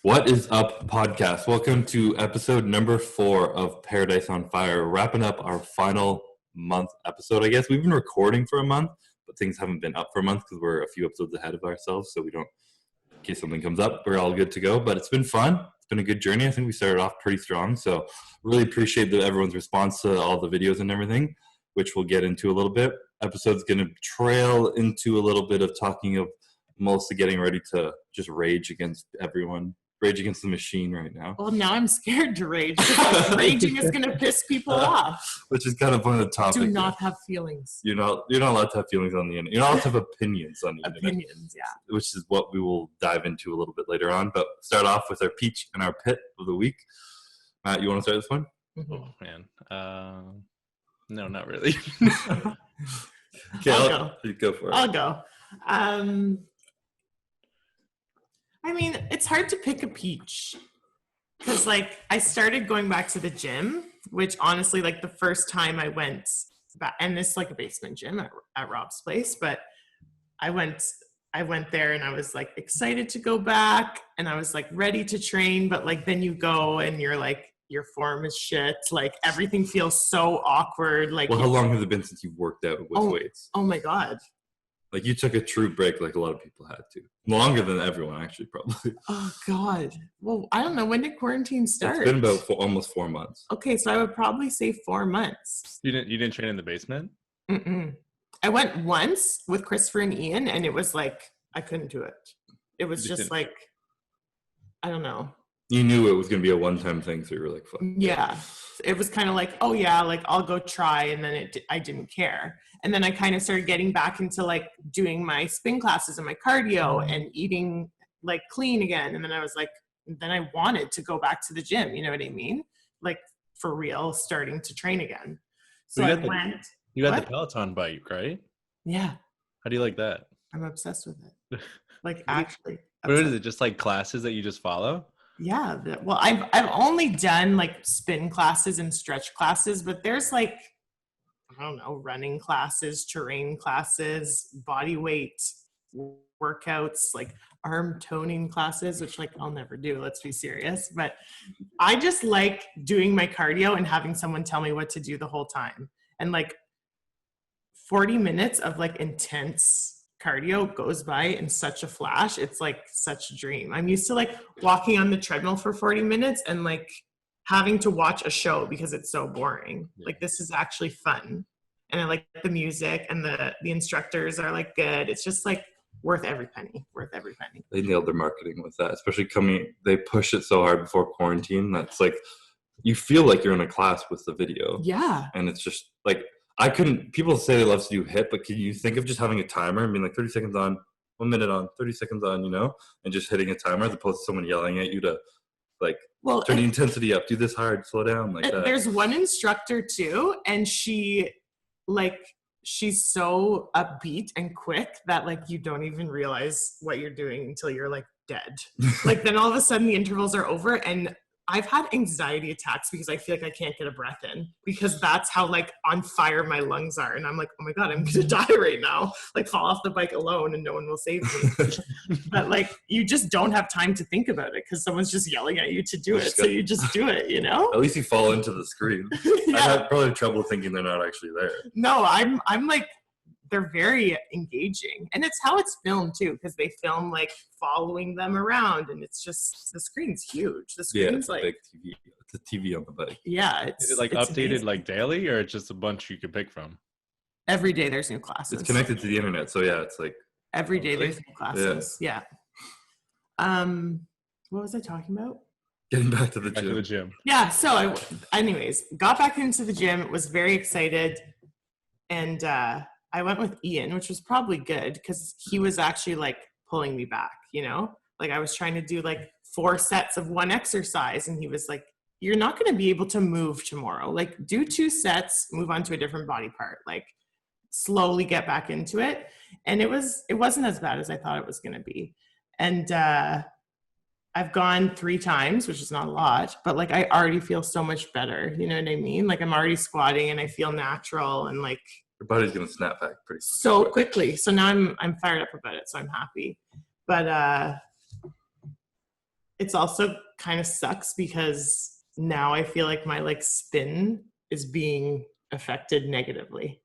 What is up, podcast? Welcome to episode number 4 of Paradise on Fire. Wrapping up our final month episode, I guess. We've been recording for a month, but things haven't been up for a month because we're a few episodes ahead of ourselves, so we don't, in case something comes up, we're all good to go. But it's been fun. It's been a good journey. I think we started off pretty strong, so really appreciate everyone's response to all the videos and everything, which we'll get into a little bit. Episode's going to trail into a little bit of talking of mostly getting ready to just rage against everyone. Rage against the machine right now. Well, now I'm scared to rage because raging is going to piss people off. Which is kind of one of the topics. Do not have feelings. You're not allowed to have feelings on the internet. You're not allowed to have opinions on the internet. Opinions, yeah. Which is what we will dive into a little bit later on. But start off with our peach and our pit of the week. Matt, you want to start this one? Oh, man. No, not really. Okay, I'll go for it. I'll go. I mean, it's hard to pick a peach because, I started going back to the gym, which honestly, the first time I went back, and this is a basement gym at Rob's place, but I went there and I was excited to go back and I was ready to train, but then you go and you're your form is shit. Everything feels so awkward. Well, how long has it been since you've worked out with weights? Oh my God. You took a true break like a lot of people had to. Longer than everyone, actually, probably. Oh, God. Well, I don't know. When did quarantine start? It's been about almost 4 months. Okay, so I would probably say 4 months. You didn't train in the basement? Mm-mm. I went once with Christopher and Ian, and it was I couldn't do it. It was just I don't know. You knew it was going to be a one-time thing, so you were fuck. Yeah. It was kind of oh yeah, I'll go try, and then I didn't care. And then I kind of started getting back into doing my spin classes and my cardio and eating clean again. And then I was then I wanted to go back to the gym, you know what I mean? For real, starting to train again. So I went. You got the Peloton bike, right? Yeah. How do you like that? I'm obsessed with it. Actually. What is it? Just classes that you just follow? Yeah. Well, I've only done spin classes and stretch classes, but there's I don't know, running classes, terrain classes, body weight workouts, arm toning classes, which I'll never do, let's be serious. But I just like doing my cardio and having someone tell me what to do the whole time. And 40 minutes of intense cardio goes by in such a flash. It's such a dream. I'm used to walking on the treadmill for 40 minutes and having to watch a show because it's so boring. Yeah. This is actually fun. And I like the music, and the instructors are good. It's just worth every penny. They nailed their marketing with that, especially they push it so hard before quarantine. That's you feel you're in a class with the video. Yeah. And it's just people say they love to do HIIT, but can you think of just having a timer and being 30 seconds on, 1 minute on, 30 seconds on, and just hitting a timer as opposed to someone yelling at you to turn the intensity up, do this hard, slow down, that. There's one instructor too, and she's so upbeat and quick that you don't even realize what you're doing until you're dead. Then all of a sudden the intervals are over, and I've had anxiety attacks because I feel I can't get a breath in because that's how on fire my lungs are. And I'm oh my God, I'm going to die right now. Fall off the bike alone and no one will save me. But you just don't have time to think about it because someone's just yelling at you to do it. So you just do it, At least you fall into the screen. Yeah. I have probably trouble thinking they're not actually there. No, I'm they're very engaging, and it's how it's filmed too, because they film following them around, and it's just the screen's huge. The screen's big TV. It's a TV on the bike. Yeah, is it updated amazing. Daily, or it's just a bunch you can pick from? Every day there's new classes. It's connected to the internet, so yeah, it's every day there's new classes. Yeah. What was I talking about? Getting back to the gym. Yeah. So anyways, got back into the gym. Was very excited, and I went with Ian, which was probably good because he was actually pulling me back, I was trying to do 4 sets of one exercise, and he was you're not going to be able to move tomorrow. Do 2 sets, move on to a different body part, slowly get back into it. And it wasn't as bad as I thought it was going to be. And I've gone 3 times, which is not a lot, but I already feel so much better. You know what I mean? I'm already squatting and I feel natural, and your body's gonna snap back pretty so quickly. So now I'm fired up about it, so I'm happy. But it's also kind of sucks because now I feel like my like spin is being affected negatively.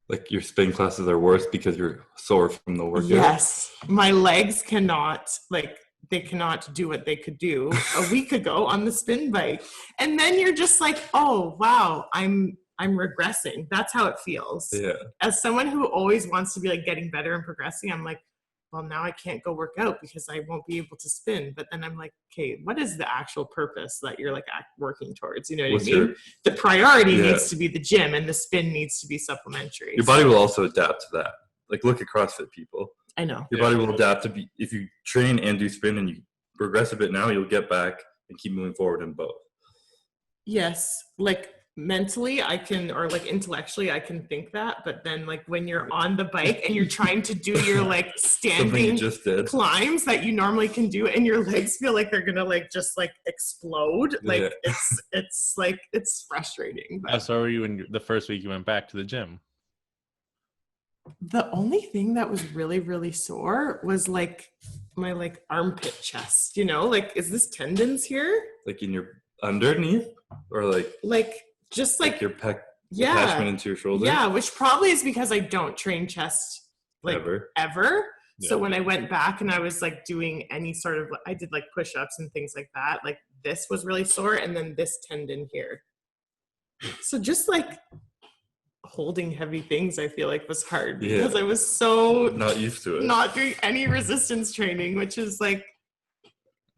Like your spin classes are worse because you're sore from the workout. Yes, my legs cannot like they cannot do what they could do a week ago on the spin bike, and then you're just like, oh wow, I'm regressing. That's how it feels. Yeah. As someone who always wants to be like getting better and progressing, I'm like, well, now I can't go work out because I won't be able to spin. But then I'm like, okay, what is the actual purpose that you're like working towards? You know what I mean? The priority needs to be the gym, and the spin needs to be supplementary. Your body will also adapt to that. Like look at CrossFit people. I know. Your body will adapt to be, if you train and do spin and you progress a bit now, you'll get back and keep moving forward in both. Yes. Like mentally I can, or like intellectually I can think that, but then like when you're on the bike and you're trying to do your like standing climbs that you normally can do and your legs feel like they're gonna like just like explode, like it's like it's frustrating. How sore were you in the first week you went back to the gym? The only thing that was really, really sore was like my like armpit chest, you know, like is this tendons here? Like in your underneath or like just like your pec attachment into your shoulder? Yeah, which probably is because I don't train chest like ever. Yeah. So when I went back and I was like doing any sort of, I did like push-ups and things like that, like this was really sore and then this tendon here. So just like holding heavy things I feel like was hard because I was so not used to it. Not doing any resistance training, which is like,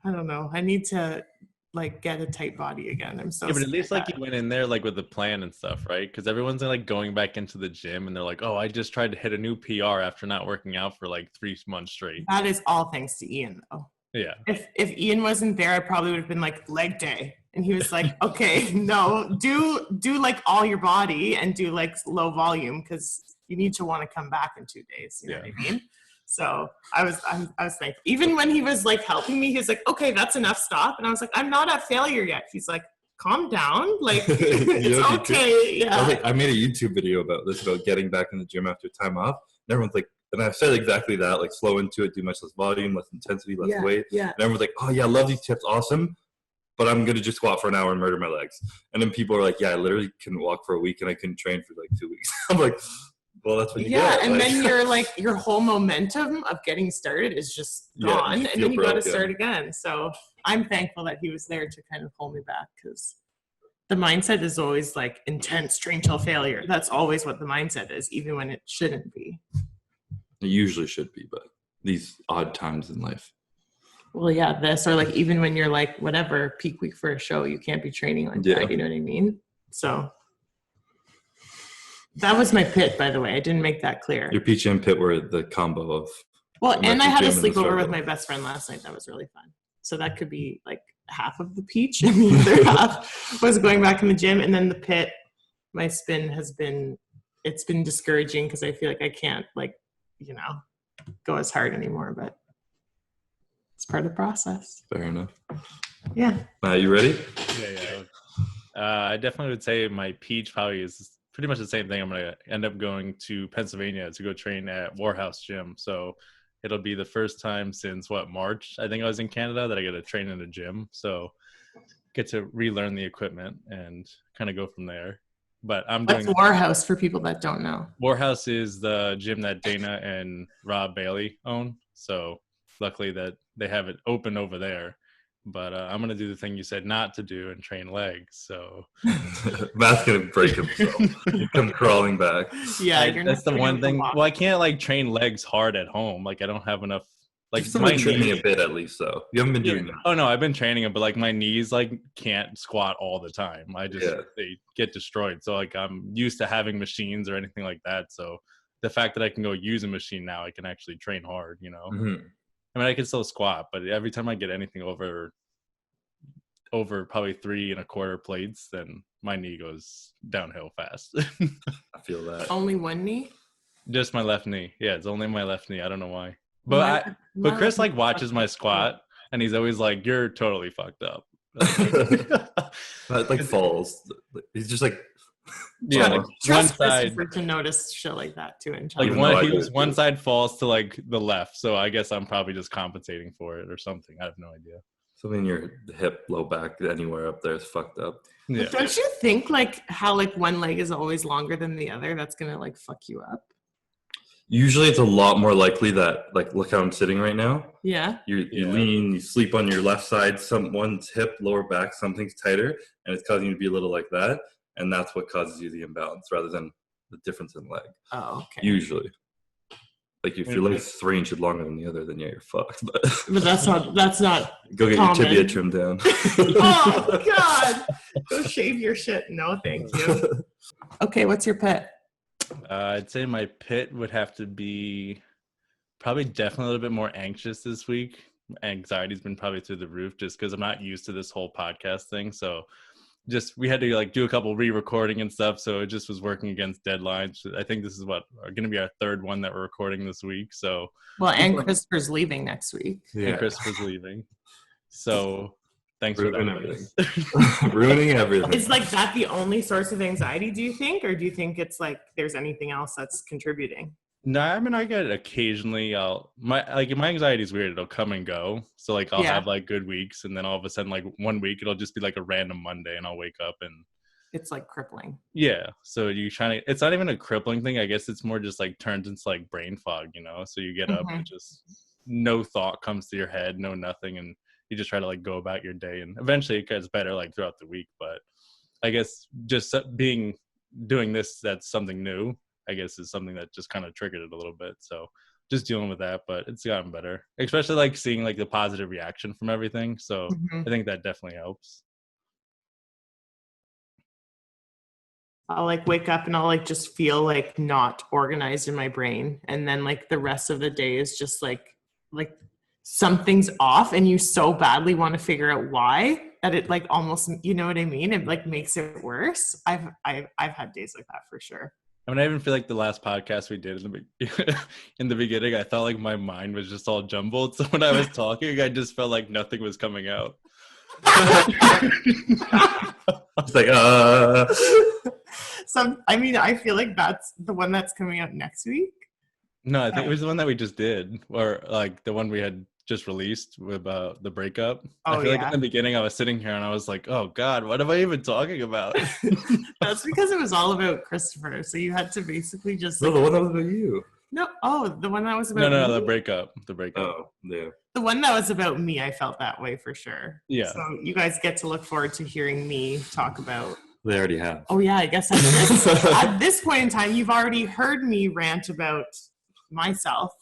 I don't know. I need to like get a tight body again. I'm so but at least like you went in there like with a plan and stuff, right? Because everyone's like going back into the gym and they're like, oh, I just tried to hit a new PR after not working out for like 3 months straight. That is all thanks to Ian though. Yeah. If Ian wasn't there, I probably would have been like leg day. And he was like, okay, no, do like all your body and do like low volume because you need to want to come back in 2 days. You know what I mean? So I was thankful. Even when he was like helping me, he was like, okay, that's enough, stop. And I was like, I'm not at failure yet. He's like, calm down. Like, it's okay. Yeah. I made a YouTube video about this, about getting back in the gym after time off. And everyone's like, and I've said exactly that, like slow into it, do much less volume, less intensity, less weight. Yeah. And everyone's like, oh yeah, I love these tips, awesome. But I'm going to just squat for an hour and murder my legs. And then people are like, yeah, I literally couldn't walk for a week and I couldn't train for like 2 weeks. I'm like, well, that's what you get. Yeah, and then you're like, your whole momentum of getting started is just gone. And then you got to start again. So I'm thankful that he was there to kind of pull me back because the mindset is always like intense train till failure. That's always what the mindset is, even when it shouldn't be. It usually should be, but these odd times in life. Well, yeah, this, or like even when you're like, whatever, peak week for a show, you can't be training like that, you know what I mean? So that was my pit, by the way. I didn't make that clear. Your peach and pit were the combo of. Well, and I had a sleepover with my best friend last night. That was really fun. So that could be like half of the peach, and the other half was going back in the gym. And then the pit, my spin it's been discouraging because I feel like I can't like, you know, go as hard anymore, but it's part of the process. Fair enough. Yeah. You ready? Yeah. I definitely would say my peach probably is pretty much the same thing. I'm going to end up going to Pennsylvania to go train at Warhouse Gym. So it'll be the first time since March, I think I was in Canada, that I get to train in a gym. So get to relearn the equipment and kind of go from there. But What's Warhouse for people that don't know? Warhouse is the gym that Dana and Rob Bailey own. So luckily that they have it open over there. But I'm going to do the thing you said not to do and train legs. So Matt's going to break himself. You come crawling back. Yeah. That's the one thing. Well, I can't like train legs hard at home. Like I don't have enough. Like you've been training a bit at least, though. You haven't been doing that. Oh no, I've been training it, but like my knees like can't squat all the time. They get destroyed. So like I'm used to having machines or anything like that. So the fact that I can go use a machine now, I can actually train hard, you know. Mm-hmm. I mean, I can still squat, but every time I get anything over probably 3 1/4 plates, then my knee goes downhill fast. I feel that. Only one knee? Just my left knee. Yeah, it's only my left knee. I don't know why. But Chris like watches my squat and he's always like, "You're totally fucked up." Like falls. He's just like one side to notice shit like that too. One side falls to like the left, so I guess I'm probably just compensating for it or something. I have no idea. Something in your hip, low back, anywhere up there is fucked up. Yeah. But don't you think like how like one leg is always longer than the other? That's gonna like fuck you up. Usually it's a lot more likely that, like, look how I'm sitting right now. Yeah. You Yeah. lean, you sleep on your left side, someone's hip, lower back, something's tighter, and it's causing you to be a little like that. And that's what causes you the imbalance rather than the difference in leg. Oh, okay. Usually. Like if your leg's 3 inches longer than the other, then yeah, you're fucked. But But that's not go get common. your tibia trimmed down. Oh God. Go shave your shit. No, thank you. Okay, what's your pet? I'd say my pit would have to be probably definitely a little bit more anxious this week. Anxiety's been probably through the roof just because I'm not used to this whole podcast thing. So just we had to like do a couple re-recording and stuff. So it just was working against deadlines. I think this is what are going to be our third one that we're recording this week. So Well, and Christopher's leaving next week. and Christopher's leaving. So thanks Ruining for that. everything. Ruining everything. Is like that the only source of anxiety, do you think? Or do you think it's like there's anything else that's contributing? No, I mean I get occasionally my anxiety is weird. It'll come and go. So like I'll Yeah. have like good weeks and then all of a sudden like one week it'll just be like a random Monday and I'll wake up and It's like crippling. yeah. So you trying to it's not even a crippling thing. I guess it's more just like turns into like brain fog, you know? So you get up and just no thought comes to your head, no nothing, and you just try to like go about your day and eventually it gets better like throughout the week. But I guess just doing this that's something new. I guess is something that just kind of triggered it a little bit. So just dealing with that, but it's gotten better, especially like seeing like the positive reaction from everything. So I think that definitely helps. I'll like wake up and I'll like just feel like not organized in my brain. And then like the rest of the day is just like something's off and you so badly want to figure out why that it like almost, you know what I mean? It like makes it worse. I've had days like that for sure. I mean, I even feel like the last podcast we did in the beginning, I thought like my mind was just all jumbled. So when I was talking, I just felt like nothing was coming out. It's like, I mean, I feel like that's the one that's coming out next week. No, I think it was the one that we just did, or like the one we had just released with the breakup. I feel like in the beginning I was sitting here and I was like, oh God, what am I even talking about? That's because it was all about Christopher. So you had to basically just no, the one that was about you. No, the one that was about No, me? the breakup. Oh, yeah. The one that was about me, I felt that way for sure. Yeah. So you guys get to look forward to hearing me talk about. They already have. Oh yeah, I guess at this point in time, you've already heard me rant about myself.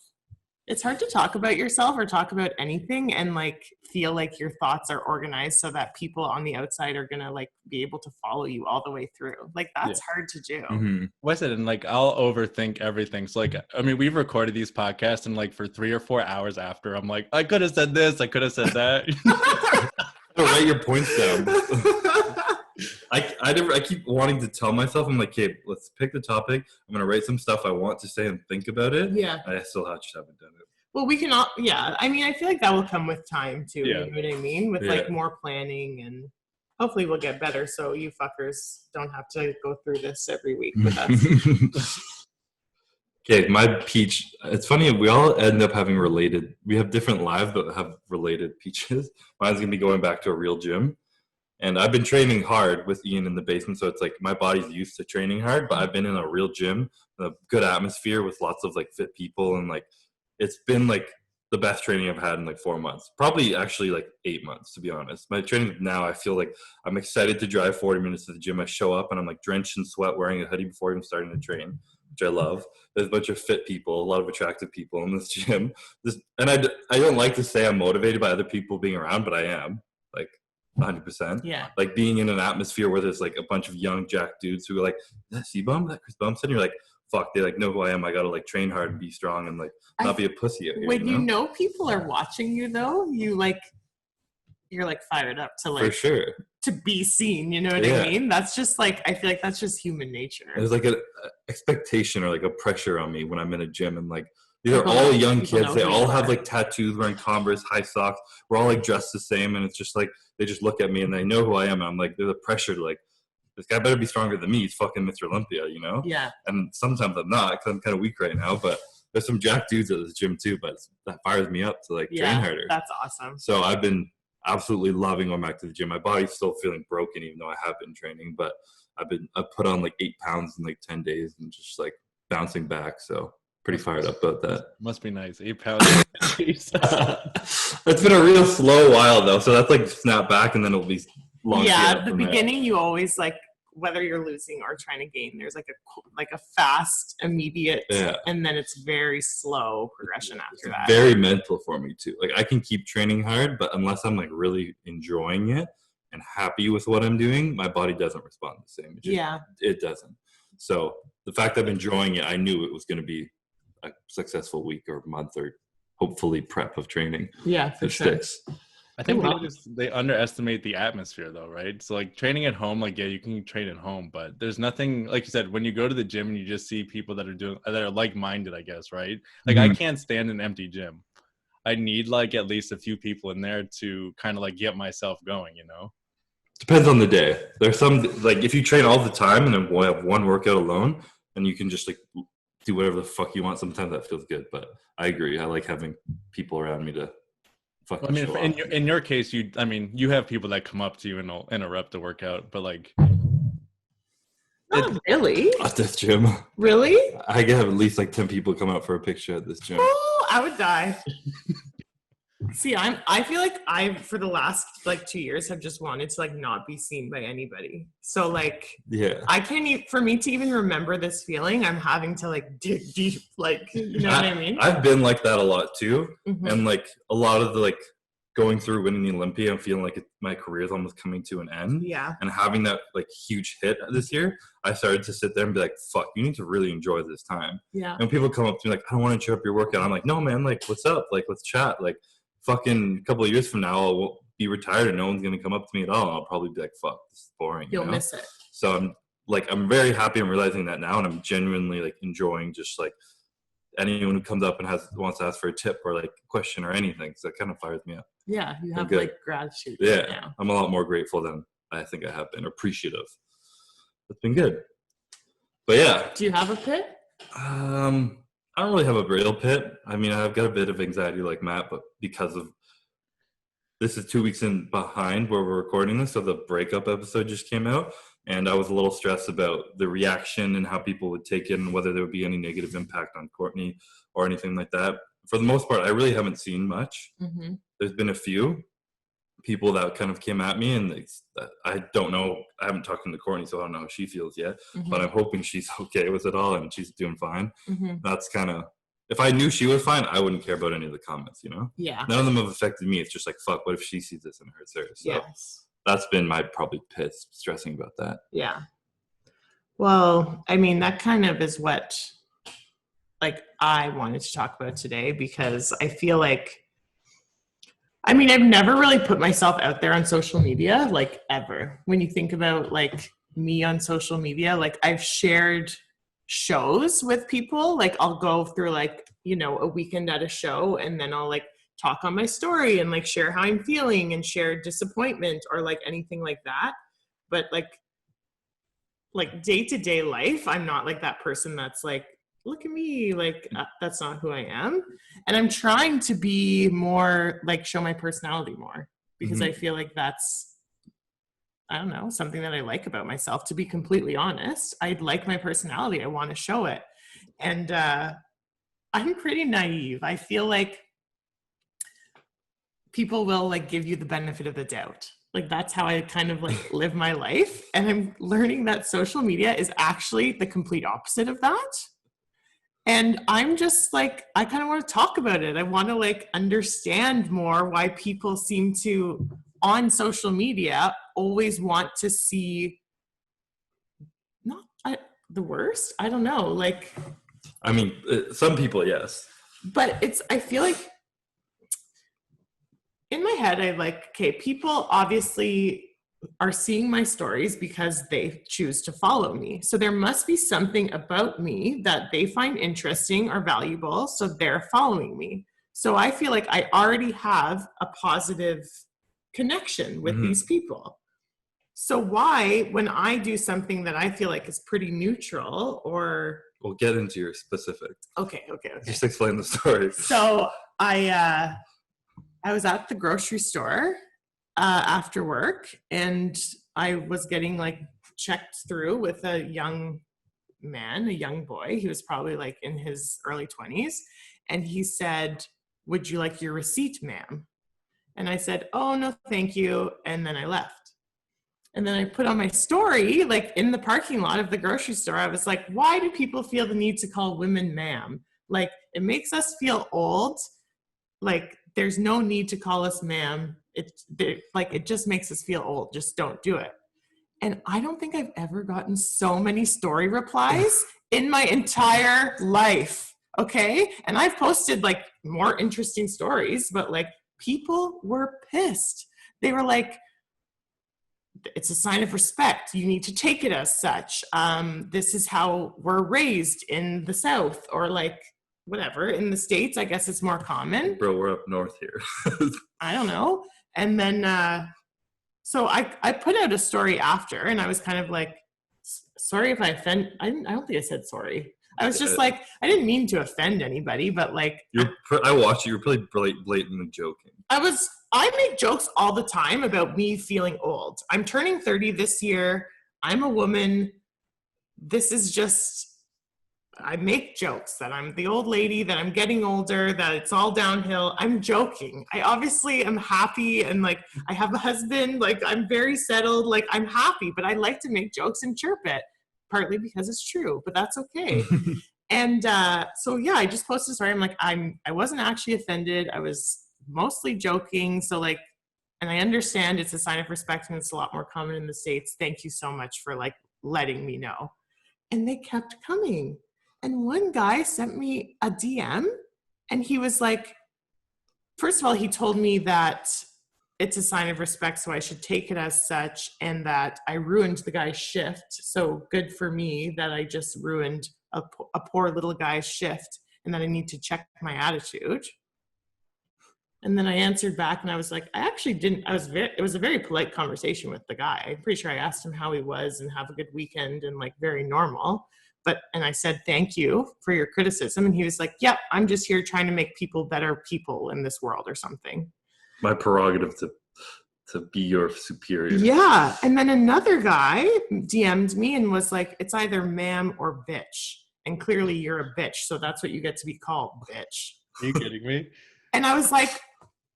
It's hard to talk about yourself or talk about anything and like feel like your thoughts are organized so that people on the outside are gonna like be able to follow you all the way through. Like that's hard to do. Mm-hmm. What I said, and like I'll overthink everything. So like, I mean, we've recorded these podcasts, and like for 3 or 4 hours after, I'm like, I could have said this, I could have said that. Write your points down. I keep wanting to tell myself, I'm like, okay, let's pick the topic. I'm gonna write some stuff I want to say and think about it. Yeah. I still just haven't done it. Well, we can all, yeah. I mean, I feel like that will come with time too. Yeah. You know what I mean? With like more planning, and hopefully we'll get better. So you fuckers don't have to go through this every week with us. Okay, my peach. It's funny, we all end up having related. We have different lives, but have related peaches. Mine's gonna be going back to a real gym, and I've been training hard with Ian in the basement. So it's like my body's used to training hard, but I've been in a real gym, a good atmosphere with lots of like fit people, and like it's been like the best training I've had in like 4 months. Probably actually like 8 months, to be honest. My training now, I feel like I'm excited to drive 40 minutes to the gym. I show up and I'm like drenched in sweat, wearing a hoodie before even starting to train, which I love. There's a bunch of fit people, a lot of attractive people in this gym. And I don't like to say I'm motivated by other people being around, but I am, like 100%. Yeah. Like being in an atmosphere where there's like a bunch of young jack dudes who are like, that C-Bum, that Chris Bumstead? And you're like, fuck, they like know who I am. I gotta like train hard and be strong and like not be a pussy out here. When you know people are watching you though, you're like fired up to like for sure to be seen. You know what I mean? That's just like, I feel like that's just human nature. There's like an expectation or like a pressure on me when I'm in a gym, and like these are all young kids. They all have like tattoos, wearing Converse, high socks. We're all like dressed the same, and it's just like they just look at me and they know who I am. And I'm like, there's a pressure to like, this guy better be stronger than me. He's fucking Mr. Olympia, you know? Yeah. And sometimes I'm not because I'm kind of weak right now, but there's some jack dudes at this gym too, but that fires me up to like train harder. That's awesome. So I've been absolutely loving going back to the gym. My body's still feeling broken, even though I have been training. But I've put on like 8 pounds in like 10 days and just like bouncing back. So pretty fired up about that. Must be nice. 8 pounds. It's been a real slow while though, so that's like snap back and then it'll be long. Yeah, at the beginning you always like, whether you're losing or trying to gain, there's like a fast, immediate, and then it's very slow progression after that. Very mental for me too. Like I can keep training hard, but unless I'm like really enjoying it and happy with what I'm doing, my body doesn't respond the same. It doesn't. So the fact that I'm enjoying it, I knew it was going to be a successful week or month or hopefully prep of training. Yeah, for sure. I think they underestimate the atmosphere though, right? So like training at home, like, yeah, you can train at home, but there's nothing, like you said, when you go to the gym and you just see people that are like-minded, I guess, right? Like I can't stand an empty gym. I need like at least a few people in there to kind of like get myself going, you know? Depends on the day. There's some, like if you train all the time and then we'll have one workout alone and you can just like do whatever the fuck you want, sometimes that feels good. But I agree. I like having people around me to fucking show off. In your case, you have people that come up to you and will interrupt the workout, but like not really. At this gym. Really? I get at least like 10 people come out for a picture at this gym. Oh, I would die. See, I feel like I for the last like 2 years have just wanted to like not be seen by anybody. So like I can't for me to even remember this feeling, I'm having to like dig deep, like you know what I mean? I've been like that a lot too. And like a lot of the like going through winning the Olympia, I'm feeling like my career is almost coming to an end. Yeah. And having that like huge hit this year, I started to sit there and be like, fuck, you need to really enjoy this time. Yeah. And people come up to me like, I don't want to cheer up your workout. I'm like, no man, like what's up? Like let's chat. Like fucking a couple of years from now, I'll be retired and no one's going to come up to me at all. And I'll probably be like, fuck, this is boring. You'll miss it. So I'm very happy. I'm realizing that now. And I'm genuinely like enjoying just like anyone who comes up and wants to ask for a tip or like a question or anything. So that kind of fires me up. Yeah. You have like gratitude. Yeah. Now. I'm a lot more grateful than I think I have been, appreciative. It's been good. But yeah. Do you have a pit? I don't really have a real pit. I mean, I've got a bit of anxiety like Matt, but because of this is 2 weeks in behind where we're recording this, so the breakup episode just came out, and I was a little stressed about the reaction and how people would take it and whether there would be any negative impact on Courtney or anything like that. For the most part, I really haven't seen much. There's been a few people that kind of came at me, and I don't know. I haven't talked to Courtney, so I don't know how she feels yet. But I'm hoping she's okay with it all and she's doing fine. That's kind of, if I knew she was fine, I wouldn't care about any of the comments, you know? Yeah. None of them have affected me. It's just like, fuck, what if she sees this and it hurts her? So that's been my probably stressing about that. Yeah. Well, I mean, that kind of is what like I wanted to talk about today, because I feel like, I mean, I've never really put myself out there on social media, like ever. When you think about like me on social media, like I've shared shows with people. Like I'll go through like, you know, a weekend at a show, and then I'll like talk on my story and like share how I'm feeling and share disappointment or like anything like that. But like day-to-day life, I'm not like that person that's like, look at me, like that's not who I am. And I'm trying to be more like show my personality more, because I feel like that's, I don't know, something that I like about myself, to be completely honest. I like my personality. I want to show it. And I'm pretty naive. I feel like people will like give you the benefit of the doubt. Like that's how I kind of like live my life. And I'm learning that social media is actually the complete opposite of that. And I'm just like, I kind of want to talk about it. I want to like understand more why people seem to, on social media, always want to see the worst. I don't know. Like, I mean, some people, yes. But I feel like in my head, I like, okay, people obviously are seeing my stories because they choose to follow me. So there must be something about me that they find interesting or valuable, so they're following me. So I feel like I already have a positive connection with these people. So why, when I do something that I feel like is pretty neutral or... We'll get into your specific. Okay. Just explain the story. So I was at the grocery store, after work, and I was getting like checked through with a young man, a young boy. He was probably like in his early 20s. And he said, "Would you like your receipt, ma'am?" And I said, "Oh, no, thank you." And then I left. And then I put on my story, like in the parking lot of the grocery store, I was like, why do people feel the need to call women ma'am? Like, it makes us feel old. Like, there's no need to call us ma'am. It just makes us feel old. Just don't do it. And I don't think I've ever gotten so many story replies in my entire life. Okay. And I've posted like more interesting stories, but like people were pissed. They were like, it's a sign of respect. You need to take it as such. This is how we're raised in the South, or like whatever. In the States, I guess it's more common. Bro, we're up north here. I don't know. And then, so I put out a story after, and I was kind of like, sorry if I offend. I don't think I said sorry. I was just like, I didn't mean to offend anybody, but like, I watched you. You're probably blatantly joking. I make jokes all the time about me feeling old. I'm turning 30 this year. I'm a woman. This is just, I make jokes that I'm the old lady, that I'm getting older, that it's all downhill. I'm joking. I obviously am happy, and like I have a husband, like I'm very settled, like I'm happy, but I like to make jokes and chirp it, partly because it's true, but that's okay. And so yeah, I just posted a story. I'm like, I wasn't actually offended. I was mostly joking. So like, and I understand it's a sign of respect, and it's a lot more common in the States. Thank you so much for like letting me know. And they kept coming. And one guy sent me a DM, and he was like, first of all, he told me that it's a sign of respect, so I should take it as such, and that I ruined the guy's shift. So good for me that I just ruined a poor little guy's shift, and that I need to check my attitude. And then I answered back, and I was like, I actually didn't, it was a very polite conversation with the guy. I'm pretty sure I asked him how he was and have a good weekend and like very normal. And I said, thank you for your criticism. And he was like, yep, I'm just here trying to make people better people in this world or something. My prerogative to be your superior. Yeah. And then another guy DM'd me and was like, it's either ma'am or bitch. And clearly you're a bitch. So that's what you get to be called, bitch. Are you kidding me? And I was like,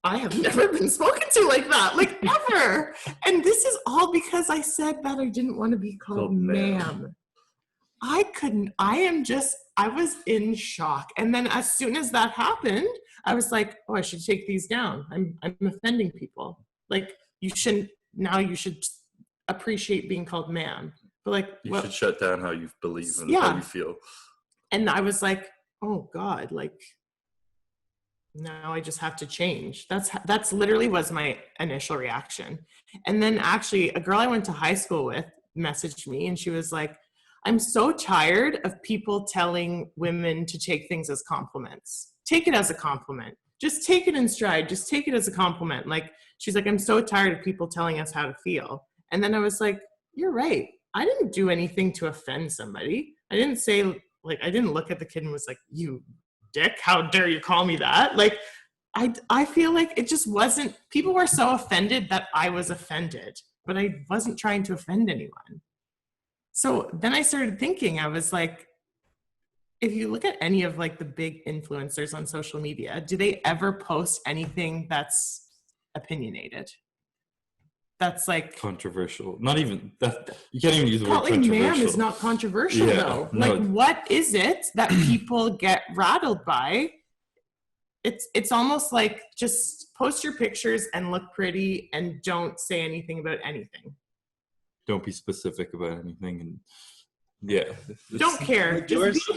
I have never been spoken to like that, like ever. And this is all because I said that I didn't want to be called ma'am. I was in shock. And then as soon as that happened, I was like, oh, I should take these down. I'm offending people. Like, you should appreciate being called ma'am. But like, you should shut down how you believe and how you feel. And I was like, oh God, like, now I just have to change. That's literally was my initial reaction. And then actually a girl I went to high school with messaged me, and she was like, I'm so tired of people telling women to take things as compliments. Take it as a compliment. Just take it in stride. Just take it as a compliment. Like, she's like, I'm so tired of people telling us how to feel. And then I was like, you're right. I didn't do anything to offend somebody. I didn't say, like, I didn't look at the kid and was like, you dick, how dare you call me that? Like, I feel like it just wasn't, people were so offended that I was offended, but I wasn't trying to offend anyone. So then I started thinking, I was like, if you look at any of like the big influencers on social media, do they ever post anything that's opinionated? That's like controversial. Not even that. You can't even use the word controversial. controversial. Calling ma'am is not controversial, though. No. Like, what is it that people get rattled by? It's almost like just post your pictures and look pretty and don't say anything about anything. Don't be specific about anything, and don't care. Just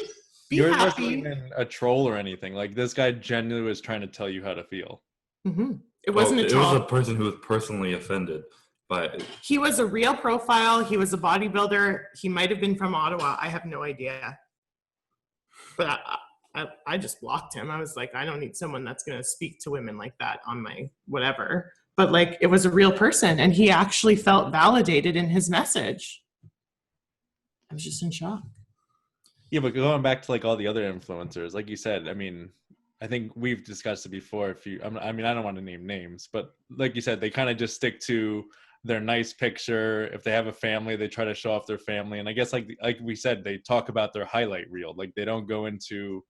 be yours happy. wasn't even a troll or anything. Like, this guy genuinely was trying to tell you how to feel. Mm-hmm. It wasn't a troll. It was a person who was personally offended by it. He was a real profile. He was a bodybuilder. He might have been from Ottawa. I have no idea. But I just blocked him. I was like, I don't need someone that's going to speak to women like that on my whatever. But like, it was a real person, and he actually felt validated in his message. I was just in shock. Yeah, but going back to like all the other influencers, like you said, I mean, I think we've discussed it before. I mean, I don't want to name names, but like you said, they kind of just stick to their nice picture. If they have a family, they try to show off their family. And I guess like we said, they talk about their highlight reel. Like they don't go into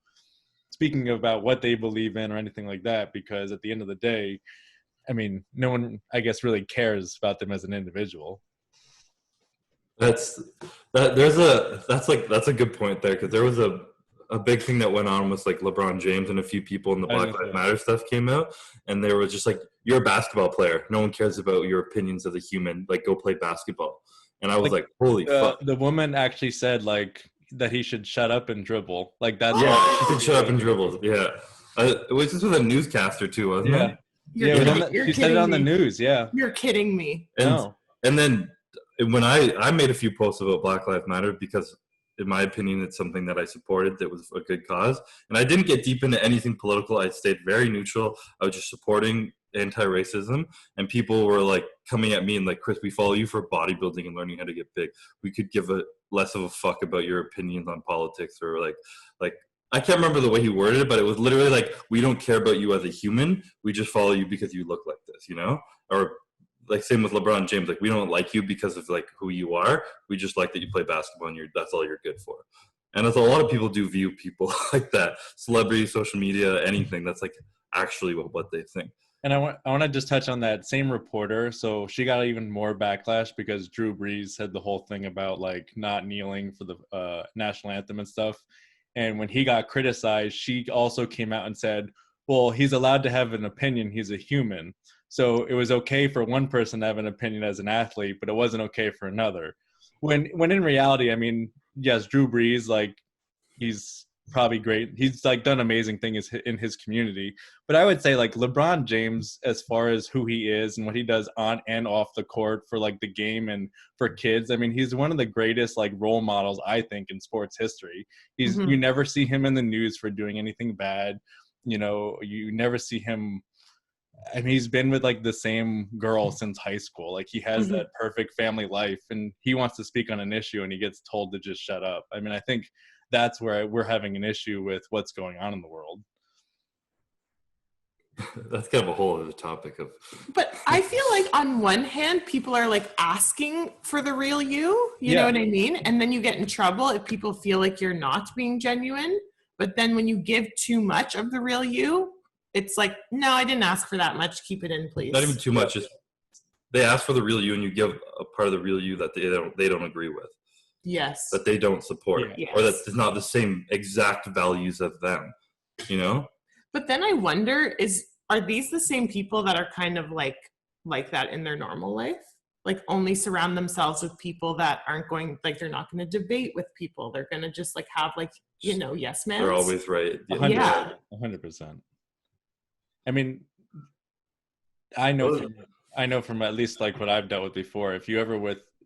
speaking about what they believe in or anything like that, because at the end of the day, I mean, no one, I guess, really cares about them as an individual. That's a good point there, because there was a big thing that went on with like LeBron James and a few people, and the Black Lives Matter stuff came out, and they were just like, you're a basketball player, no one cares about your opinions as a human, like go play basketball. And I was like holy fuck. The woman actually said like that he should shut up and dribble. Like that's she should shut up and dribble. Yeah, it was just with a newscaster too, wasn't it? She said it on the news. Yeah, you're kidding me. And then when I made a few posts about Black Lives Matter, because in my opinion, it's something that I supported that was a good cause. And I didn't get deep into anything political. I stayed very neutral. I was just supporting anti-racism. And people were like coming at me and like, Chris, we follow you for bodybuilding and learning how to get big. We could give a less of a fuck about your opinions on politics, or like I can't remember the way he worded it, but it was literally like, we don't care about you as a human. We just follow you because you look like this, you know? Or like same with LeBron James, like we don't like you because of like who you are. We just like that you play basketball and that's all you're good for. And as a lot of people do view people like that, celebrities, social media, anything, that's like actually what they think. And I want to just touch on that same reporter. So she got even more backlash because Drew Brees said the whole thing about like not kneeling for the national anthem and stuff. And when he got criticized, she also came out and said, well, he's allowed to have an opinion. He's a human. So it was okay for one person to have an opinion as an athlete, but it wasn't okay for another. When in reality, I mean, yes, Drew Brees, like he's probably great. He's like done amazing things in his community. But I would say like LeBron James, as far as who he is and what he does on and off the court for like the game and for kids, I mean, he's one of the greatest like role models, I think, in sports history. You never see him in the news for doing anything bad. You know, you never see him. I mean, he's been with like the same girl since high school. Like he has that perfect family life, and he wants to speak on an issue and he gets told to just shut up. I mean, I think that's where we're having an issue with what's going on in the world. That's kind of a whole other topic But I feel like on one hand, people are like asking for the real you, you know what I mean? And then you get in trouble if people feel like you're not being genuine. But then when you give too much of the real you, it's like, no, I didn't ask for that much. Keep it in, please. Not even too much. Just they ask for the real you, and you give a part of the real you that they don't agree with. Yes. That they don't support, or that is not the same exact values of them. You know. But then I wonder, are these the same people that are kind of like that in their normal life? Like only surround themselves with people that aren't going, like they're not going to debate with people. They're going to just like have like, you know, yes man. They're always right. 100%. I mean, I know from at least like what I've dealt with before, if you ever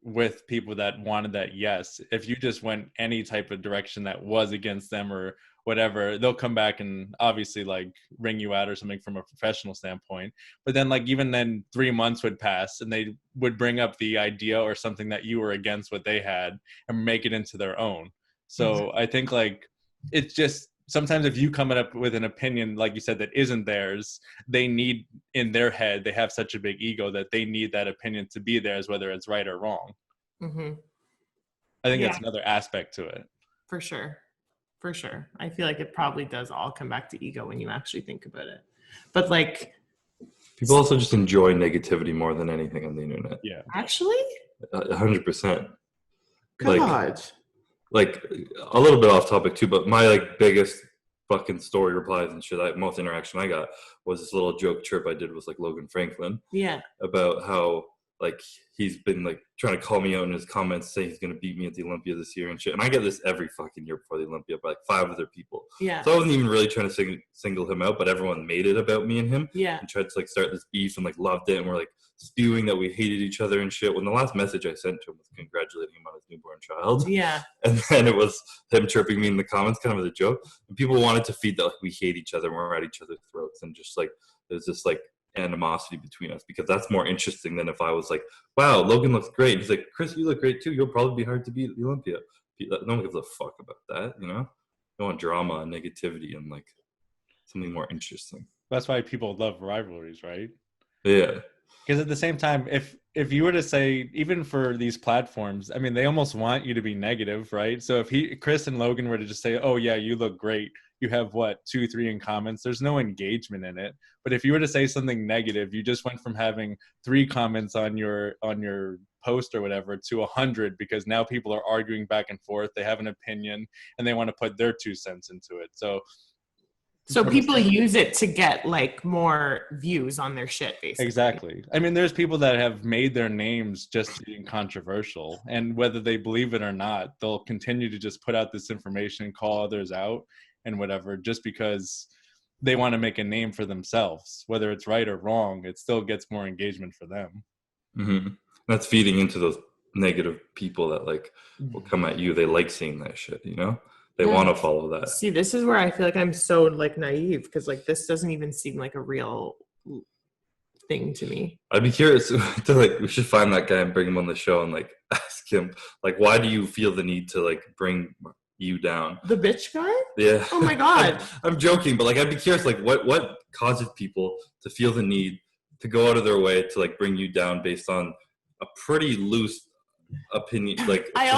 with people that wanted that yes, if you just went any type of direction that was against them or whatever, they'll come back and obviously like ring you out or something from a professional standpoint. But then like even then 3 months would pass and they would bring up the idea or something that you were against what they had and make it into their own. So I think like it's just sometimes if you come up with an opinion, like you said, that isn't theirs, they need in their head, they have such a big ego that they need that opinion to be theirs, whether it's right or wrong. I think that's another aspect to it. For sure. I feel like it probably does all come back to ego when you actually think about it. But like people also just enjoy negativity more than anything on the internet. Yeah. Actually? 100%. God. Like a little bit off topic too, but my like biggest fucking story replies and shit, most interaction I got was this little joke chirp I did with like Logan Franklin. Yeah. About how like he's been like trying to call me out in his comments saying he's going to beat me at the Olympia this year and shit. And I get this every fucking year before the Olympia by like 5 other people. Yeah. So I wasn't even really trying to single him out, but everyone made it about me and him. Yeah. And tried to like start this beef and like loved it. And we're like spewing that we hated each other and shit. When the last message I sent to him was congratulating him on his newborn child. Yeah. And then it was him chirping me in the comments, kind of as a joke. And people wanted to feed that like we hate each other and we're at each other's throats. And just like there's this like animosity between us because that's more interesting than if I was like, wow, Logan looks great. And he's like, Chris, you look great too. You'll probably be hard to beat at the Olympia. No one gives a fuck about that, you know? No one drama and negativity and like something more interesting. That's why people love rivalries, right? Yeah. Because at the same time, if you were to say, even for these platforms, I mean, they almost want you to be negative, right? So if Chris and Logan were to just say, "Oh yeah, you look great," you have what 2, 3 in comments. There's no engagement in it. But if you were to say something negative, you just went from having 3 comments on your post or whatever to 100, because now people are arguing back and forth. They have an opinion and they want to put their 2 cents into it. So people use it to get like more views on their shit, basically. Exactly. I mean, there's people that have made their names just being controversial, and whether they believe it or not, they'll continue to just put out this information, call others out and whatever, just because they want to make a name for themselves. Whether it's right or wrong, it still gets more engagement for them. Mm-hmm. That's feeding into those negative people that like will come at you. They like seeing that shit, you know? They want to follow that. See, this is where I feel like I'm so like naive, because like this doesn't even seem like a real thing to me. I'd be curious to like, we should find that guy and bring him on the show and like ask him like, why do you feel the need to like bring you down? The bitch guy? Yeah. Oh my God. I'm joking, but like I'd be curious, like what causes people to feel the need to go out of their way to like bring you down based on a pretty loose opinion, like I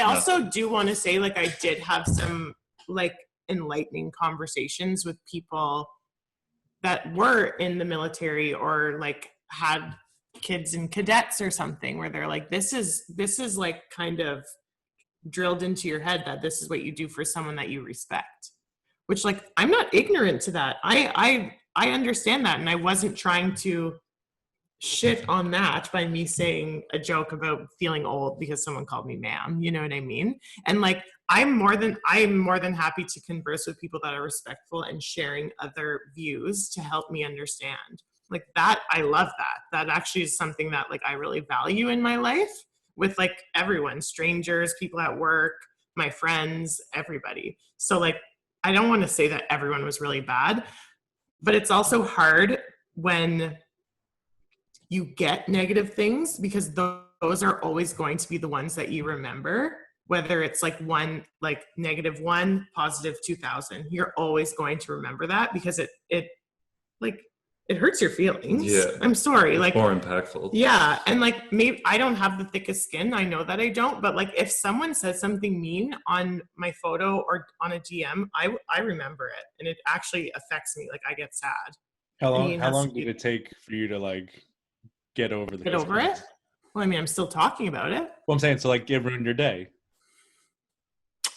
also do want to say, like, I did have some like enlightening conversations with people that were in the military or like had kids in cadets or something, where they're like, this is like kind of drilled into your head that this is what you do for someone that you respect, which like I'm not ignorant to that. I understand that, and I wasn't trying to shit on that by me saying a joke about feeling old because someone called me ma'am, you know what I mean? And like I'm more than happy to converse with people that are respectful and sharing other views to help me understand. Like that, I love that. That actually is something that like I really value in my life with like everyone, strangers, people at work, my friends, everybody. So like I don't want to say that everyone was really bad, but it's also hard when you get negative things, because those are always going to be the ones that you remember, whether it's like -1, +2,000, you're always going to remember that because it hurts your feelings. Yeah. I'm sorry. It's like more impactful. Yeah. And like maybe I don't have the thickest skin. I know that I don't, but like if someone says something mean on my photo or on a DM, I remember it, and it actually affects me. Like I get sad. How long did it take for you to like get over it? Well, I mean, I'm still talking about it. Well, I'm saying, so like it ruined your day.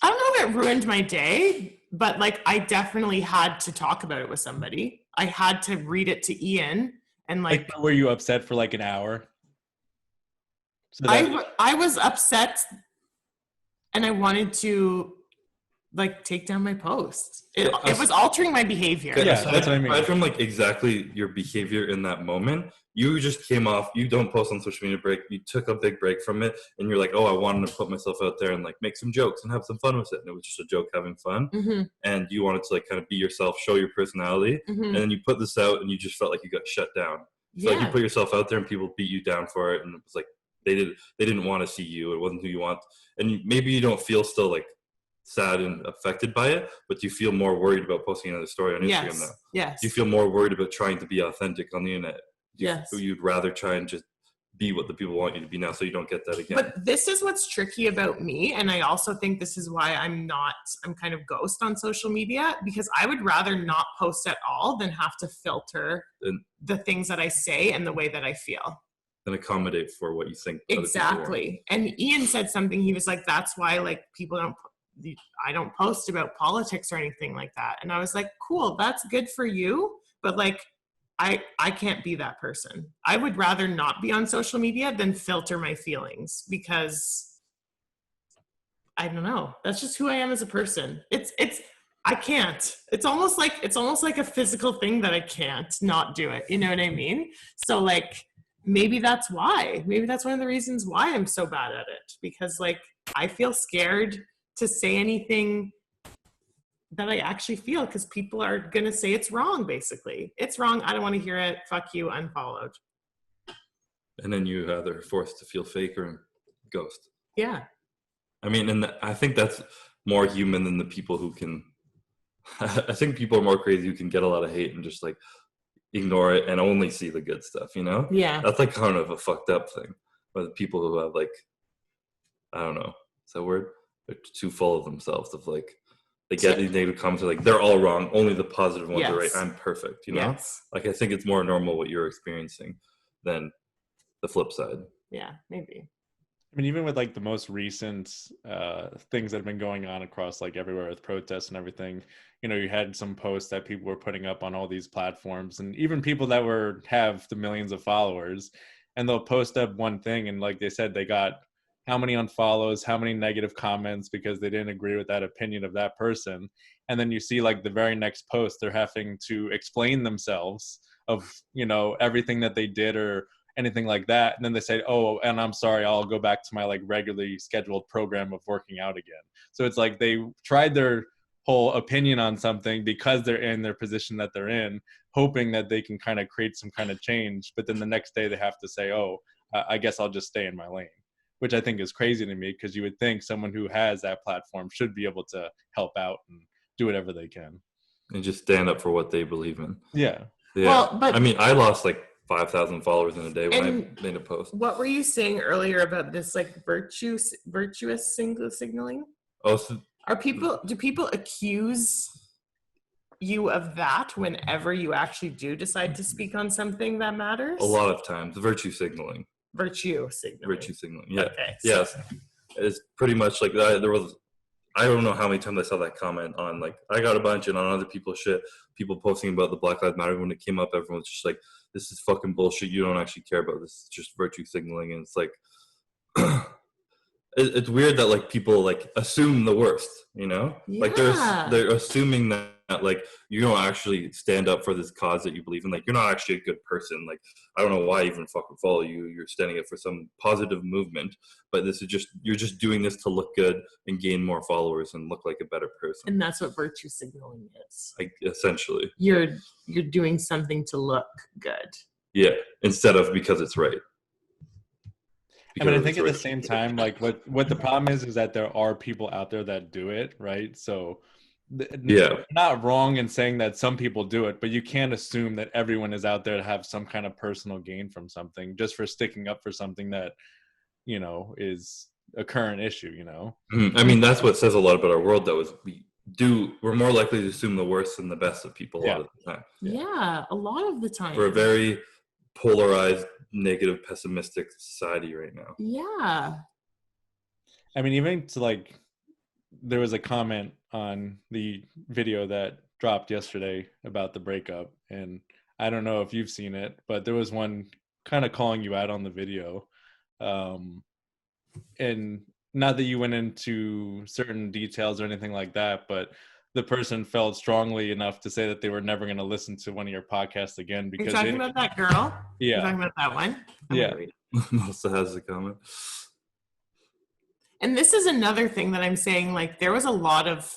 I don't know if it ruined my day, but like I definitely had to talk about it with somebody. I had to read it to Ian, and like were you upset for like an hour? So I was upset, and I wanted to like take down my post. It was altering my behavior. Yeah, that's what I mean. Aside from like exactly your behavior in that moment, you just came off, you don't post on social media break, you took a big break from it, and you're like, oh, I wanted to put myself out there and like make some jokes and have some fun with it. And it was just a joke having fun. Mm-hmm. And you wanted to like kind of be yourself, show your personality. Mm-hmm. And then you put this out and you just felt like you got shut down. So like you put yourself out there and people beat you down for it. And it was like, they didn't want to see you. It wasn't who you want. And maybe you don't feel still like sad and affected by it, but you feel more worried about posting another story on Instagram now. Yes. You feel more worried about trying to be authentic on the internet. Yes. You'd rather try and just be what the people want you to be now, so you don't get that again. But this is what's tricky about me, and I also think this is why I'm kind of ghost on social media, because I would rather not post at all than have to filter the things that I say and the way that I feel. And accommodate for what you think. Exactly. And Ian said something, he was like, that's why like I don't post about politics or anything like that. And I was like, cool, that's good for you, but like I can't be that person. I would rather not be on social media than filter my feelings, because I don't know. That's just who I am as a person. I can't. It's almost like a physical thing that I can't not do it. You know what I mean? So like maybe that's why. Maybe that's one of the reasons why I'm so bad at it, because like I feel scared to say anything that I actually feel, because people are going to say it's wrong, basically. It's wrong. I don't want to hear it. Fuck you. Unfollowed. And then you either forced to feel fake or ghost. Yeah. I mean, and I think that's more human than the people who can I think people are more crazy who can get a lot of hate and just like ignore it and only see the good stuff, you know? Yeah. That's like kind of a fucked up thing. But the people who have like, I don't know, is that a word? They're too full of themselves of like, they get these negative comments, like they're all wrong, only the positive ones are right. Yes. I'm perfect, you know? Yes. Like I think it's more normal what you're experiencing than the flip side. Yeah, maybe. I mean, even with like the most recent things that have been going on across like everywhere with protests and everything, you know, you had some posts that people were putting up on all these platforms, and even people that have the millions of followers, and they'll post up one thing, and like they said, they got how many unfollows, how many negative comments because they didn't agree with that opinion of that person. And then you see like the very next post, they're having to explain themselves of, you know, everything that they did or anything like that. And then they say, oh, and I'm sorry, I'll go back to my like regularly scheduled program of working out again. So it's like they tried their whole opinion on something because they're in their position that they're in, hoping that they can kind of create some kind of change. But then the next day they have to say, oh, I guess I'll just stay in my lane, which I think is crazy to me, because you would think someone who has that platform should be able to help out and do whatever they can. And just stand up for what they believe in. Yeah. Yeah. Well, but I mean, I lost like 5,000 followers in a day when I made a post. What were you saying earlier about this like virtuous signaling? Oh, so Do people accuse you of that whenever you actually do decide to speak on something that matters? a lot of times, virtue signaling. Virtue signaling. Virtue signaling. Yeah. Okay. Yes. It's pretty much like that. There was, I don't know how many times I saw that comment on like, I got a bunch, and on other people's shit, people posting about the Black Lives Matter. When it came up, everyone was just like, this is fucking bullshit. You don't actually care about this. It's just virtue signaling. And it's like, it's weird that like people like assume the worst, you know? Like they're assuming that like you don't actually stand up for this cause that you believe in. Like you're not actually a good person. Like I don't know why I even fucking follow you. You're standing up for some positive movement, but this is just, you're just doing this to look good and gain more followers and look like a better person. And that's what virtue signaling is. Like essentially. You're doing something to look good. Yeah. Instead of because it's right. I mean, I think at the same time, like what the problem is that there are people out there that do it, right? So yeah, not wrong in saying that some people do it, but you can't assume that everyone is out there to have some kind of personal gain from something just for sticking up for something that, you know, is a current issue, you know? I mean, that's what says a lot about our world, though, is we're more likely to assume the worst and the best of people a lot of the time. Yeah, a lot of the time. We're a very polarized, negative, pessimistic society right now. Yeah. I mean, even to like, there was a comment on the video that dropped yesterday about the breakup, and I don't know if you've seen it, but there was one kind of calling you out on the video. And not that you went into certain details or anything like that, but the person felt strongly enough to say that they were never going to listen to one of your podcasts again because you're talking about that girl. Yeah, you're talking about that one. Yeah. Melissa has a comment. And this is another thing that I'm saying, like there was a lot of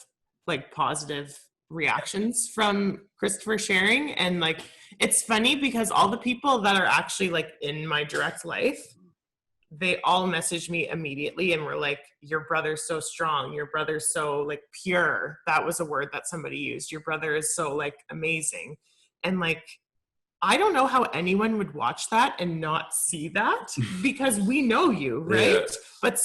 like positive reactions from Christopher sharing, and like it's funny because all the people that are actually like in my direct life, they all messaged me immediately and were like, your brother's so strong, your brother's so like pure. That was a word that somebody used. Your brother is so like amazing. And like I don't know how anyone would watch that and not see that, because we know you, right? Yeah. But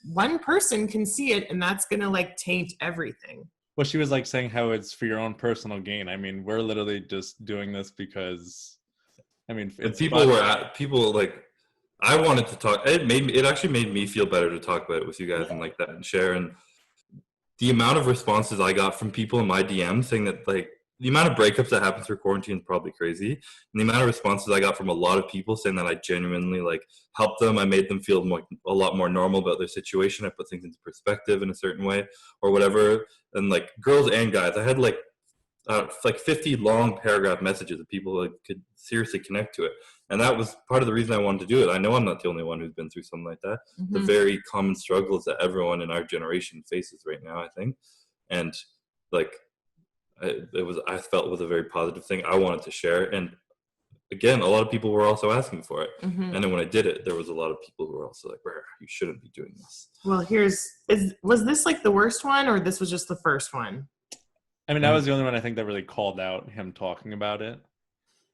one person can see it, and that's gonna like taint everything. Well, she was like saying how it's for your own personal gain. I mean, we're literally just doing this because, I mean, people like, I wanted to talk. It actually made me feel better to talk about it with you guys and like that and share. And the amount of responses I got from people in my DM saying that like, the amount of breakups that happen through quarantine is probably crazy. And the amount of responses I got from a lot of people saying that I genuinely like helped them. I made them feel a lot more normal about their situation. I put things into perspective in a certain way or whatever. And like girls and guys, I had like 50 long paragraph messages of people like could seriously connect to it. And that was part of the reason I wanted to do it. I know I'm not the only one who's been through something like that. Mm-hmm. The very common struggles that everyone in our generation faces right now, I think. And like, I felt it was a very positive thing I wanted to share. And again, a lot of people were also asking for it. Mm-hmm. And then when I did it, there was a lot of people who were also like, you shouldn't be doing this. Well, was this like the worst one, or this was just the first one? I mean, that was the only one I think that really called out him talking about it.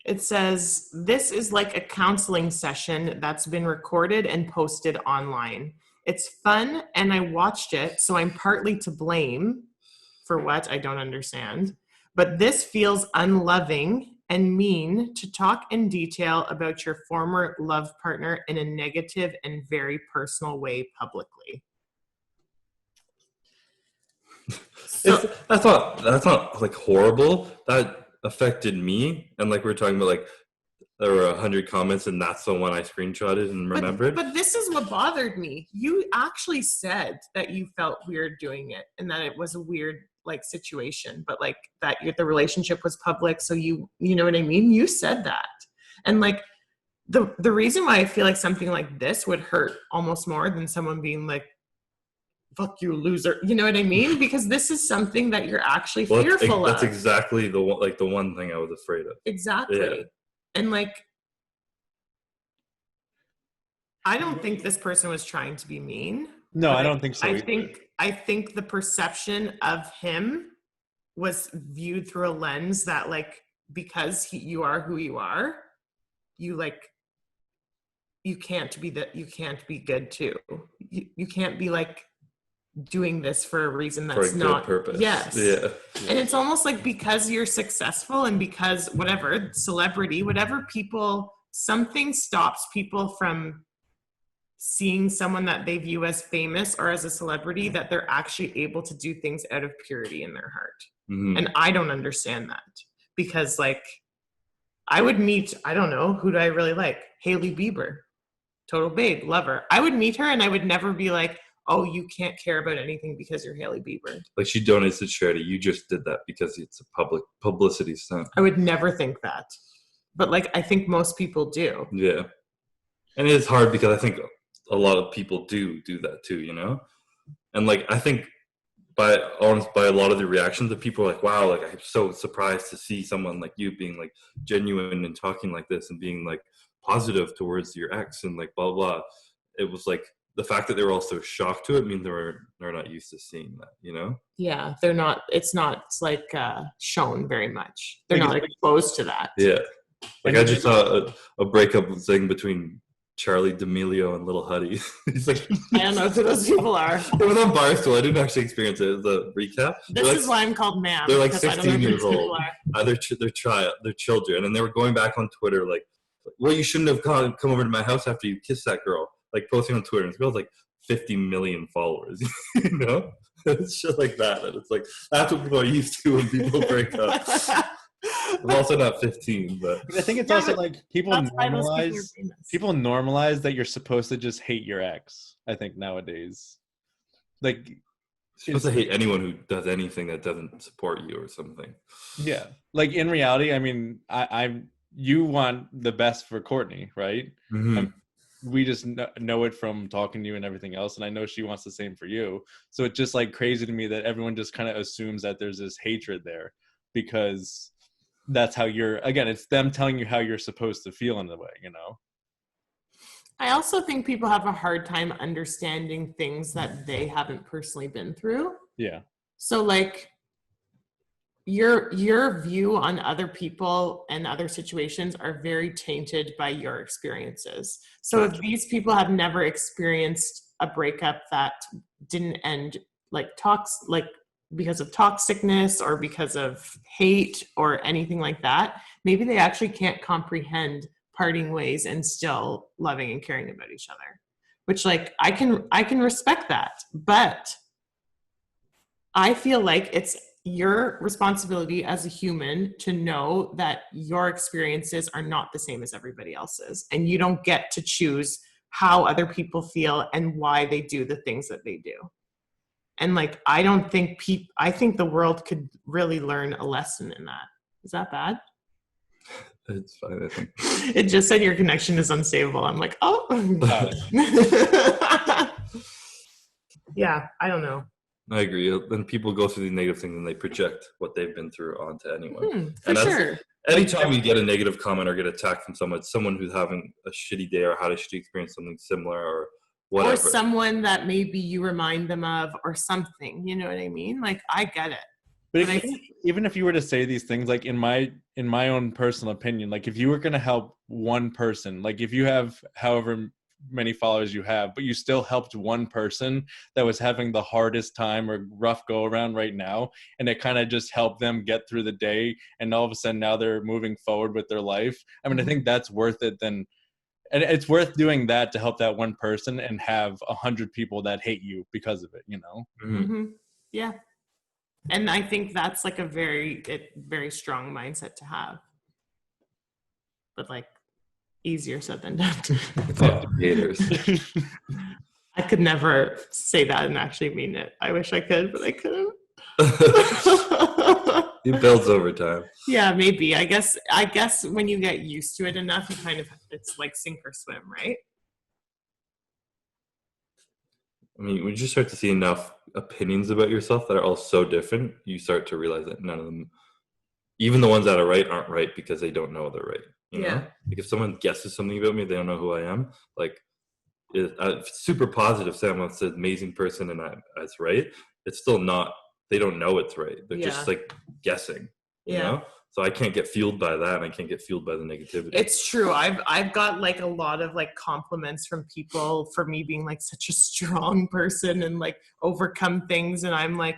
It says, this is like a counseling session that's been recorded and posted online. It's fun and I watched it, so I'm partly to blame for what I don't understand. But this feels unloving and mean to talk in detail about your former love partner in a negative and very personal way publicly. So, That's not like horrible. That affected me, and like we were talking about, like there were 100 comments, and that's the one I screenshotted and remembered. But this is what bothered me. You actually said that you felt weird doing it, and that it was a weird like situation, but like that the relationship was public. So you know what I mean? You said that, and like the reason why I feel like something like this would hurt almost more than someone being like, fuck you, loser. You know what I mean? Because this is something that you're actually fearful of. That's exactly the one thing I was afraid of. Exactly. Yeah. And like, I don't think this person was trying to be mean. No, I don't think so. I think the perception of him was viewed through a lens that like, because you are who you are, you can't be good too. You can't be like doing this for a reason that's for a not good purpose. Yes. Yeah. And it's almost like because you're successful and because whatever celebrity, whatever people, something stops people from seeing someone that they view as famous or as a celebrity, that they're actually able to do things out of purity in their heart. Mm-hmm. And I don't understand that, because like I would meet, I don't know, who do I really like? Hailey Bieber, total babe, love her. I would meet her and I would never be like, oh, you can't care about anything because you're Hailey Bieber. Like she donates to charity. You just did that because it's a public publicity stunt. I would never think that. But like, I think most people do. Yeah. And it's hard because I think a lot of people do that too, you know? And like, I think by a lot of the reactions of people are like, wow, like I'm so surprised to see someone like you being like genuine and talking like this and being like positive towards your ex and like blah, blah. It was like, the fact that they were also shocked to it means they're not used to seeing that, you know? Yeah, they're not. It's like shown very much. They're not exposed to that. Yeah, like I just saw a breakup thing between Charlie D'Amelio and Little Huddy. He's like, I don't know who those people are. It was on Barstool. I didn't actually experience it. It was a recap. This is why I'm called ma'am. They're like 16 years old. They're children, and they were going back on Twitter like, well, you shouldn't have come over to my house after you kissed that girl. Like posting on Twitter, and this girl's like 50 million followers, you know? It's shit like that. And it's like, that's what people are used to when people break up. I'm also not 15, but I think it's also like people normalize that you're supposed to just hate your ex. I think nowadays, like, you're supposed to hate anyone who does anything that doesn't support you or something. Yeah, like in reality, I mean, you want the best for Courtney, right? Mm-hmm. We just know it from talking to you and everything else, and I know she wants the same for you. So it's just like crazy to me that everyone just kind of assumes that there's this hatred there, because that's how it's them telling you how you're supposed to feel in the way, you know? I also think people have a hard time understanding things that they haven't personally been through. Yeah. So like your view on other people and other situations are very tainted by your experiences. So if these people have never experienced a breakup that didn't end because of toxicness or because of hate or anything like that, maybe they actually can't comprehend parting ways and still loving and caring about each other, which like I can respect that. But I feel like it's your responsibility as a human to know that your experiences are not the same as everybody else's, and you don't get to choose how other people feel and why they do the things that they do. And like, I think the world could really learn a lesson in that. Is that bad? It's fine, I think. It just said your connection is unstable. I'm like, oh. Yeah, I don't know. I agree. Then people go through these negative things and they project what they've been through onto anyone. For sure. Anytime you get a negative comment or get attacked from someone who's having a shitty day or had a shitty experience, something similar or whatever. Or someone that maybe you remind them of or something. You know what I mean? Like, I get it. But And even if you were to say these things, like in my own personal opinion, like if you were going to help one person, like if you have however many followers you have, but you still helped one person that was having the hardest time or rough go around right now, and it kind of just helped them get through the day, and all of a sudden now they're moving forward with their life. I mean, I think that's worth it. And it's worth doing that to help that one person and have 100 people that hate you because of it, you know? Mm-hmm. Yeah. And I think that's like a very strong mindset to have. But like easier said than done. Fuck haters. I could never say that and actually mean it. I wish I could, but I couldn't. It builds over time. Yeah, maybe. I guess when you get used to it enough, you kind of, it's like sink or swim, right? I mean, when you just start to see enough opinions about yourself that are all so different, you start to realize that none of them, even the ones that are right, aren't right because they don't know they're right. You know? Like if someone guesses something about me, they don't know who I am. Like, it's super positive. Someone's an amazing person and that's right. It's still not. They don't know it's right. They're just like guessing. You know? So I can't get fueled by that, and I can't get fueled by the negativity. It's true. I've got like a lot of like compliments from people for me being like such a strong person and like overcome things, and I'm like,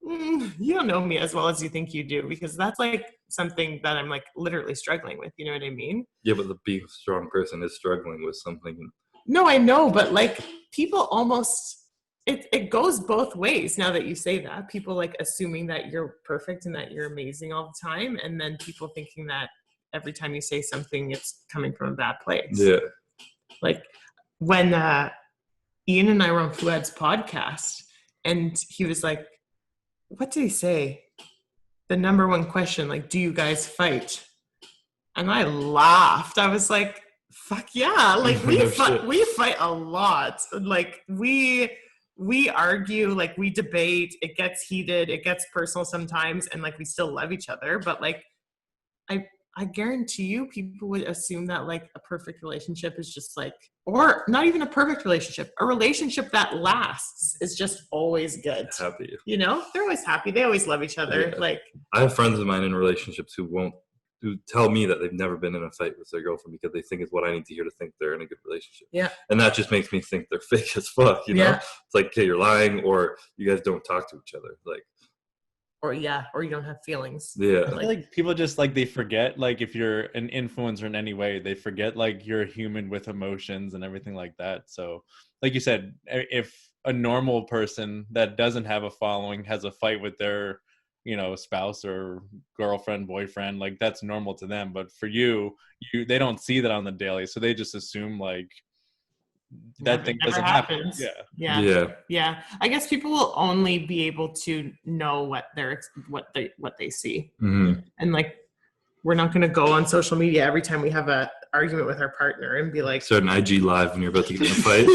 you don't know me as well as you think you do, because that's like something that I'm like literally struggling with. You know what I mean? Yeah, but the being a strong person is struggling with something. No, I know, but like people almost. It goes both ways now that you say that. People like assuming that you're perfect and that you're amazing all the time, and then people thinking that every time you say something, it's coming from a bad place. Yeah. Like when Ian and I were on Fuad's podcast, and he was like, what did he say? The number one question, like, do you guys fight? And I laughed. I was like, fuck yeah. Like we fight a lot. Like we argue, like we debate, it gets heated, it gets personal sometimes, and like we still love each other. But like I guarantee you people would assume that like a perfect relationship is just like, or not even a perfect relationship, a relationship that lasts is just always good. Happy. You know, they're always happy, they always love each other. Yeah. Like I have friends of mine in relationships who tell me that they've never been in a fight with their girlfriend because they think it's what I need to hear to think they're in a good relationship. Yeah. And that just makes me think they're fake as fuck, you know? It's like, okay, you're lying, or you guys don't talk to each other. Like, or you don't have feelings. Yeah. I feel like people just like, they forget, like if you're an influencer in any way, they forget like you're a human with emotions and everything like that. So like you said, if a normal person that doesn't have a following has a fight with their, you know, spouse or girlfriend, boyfriend, like that's normal to them. But for you, they don't see that on the daily. So they just assume like that thing doesn't happen. Yeah. I guess people will only be able to know what they see. Mm-hmm. And like, we're not going to go on social media every time we have a argument with our partner and be like, start an IG live when you're about to get in a fight.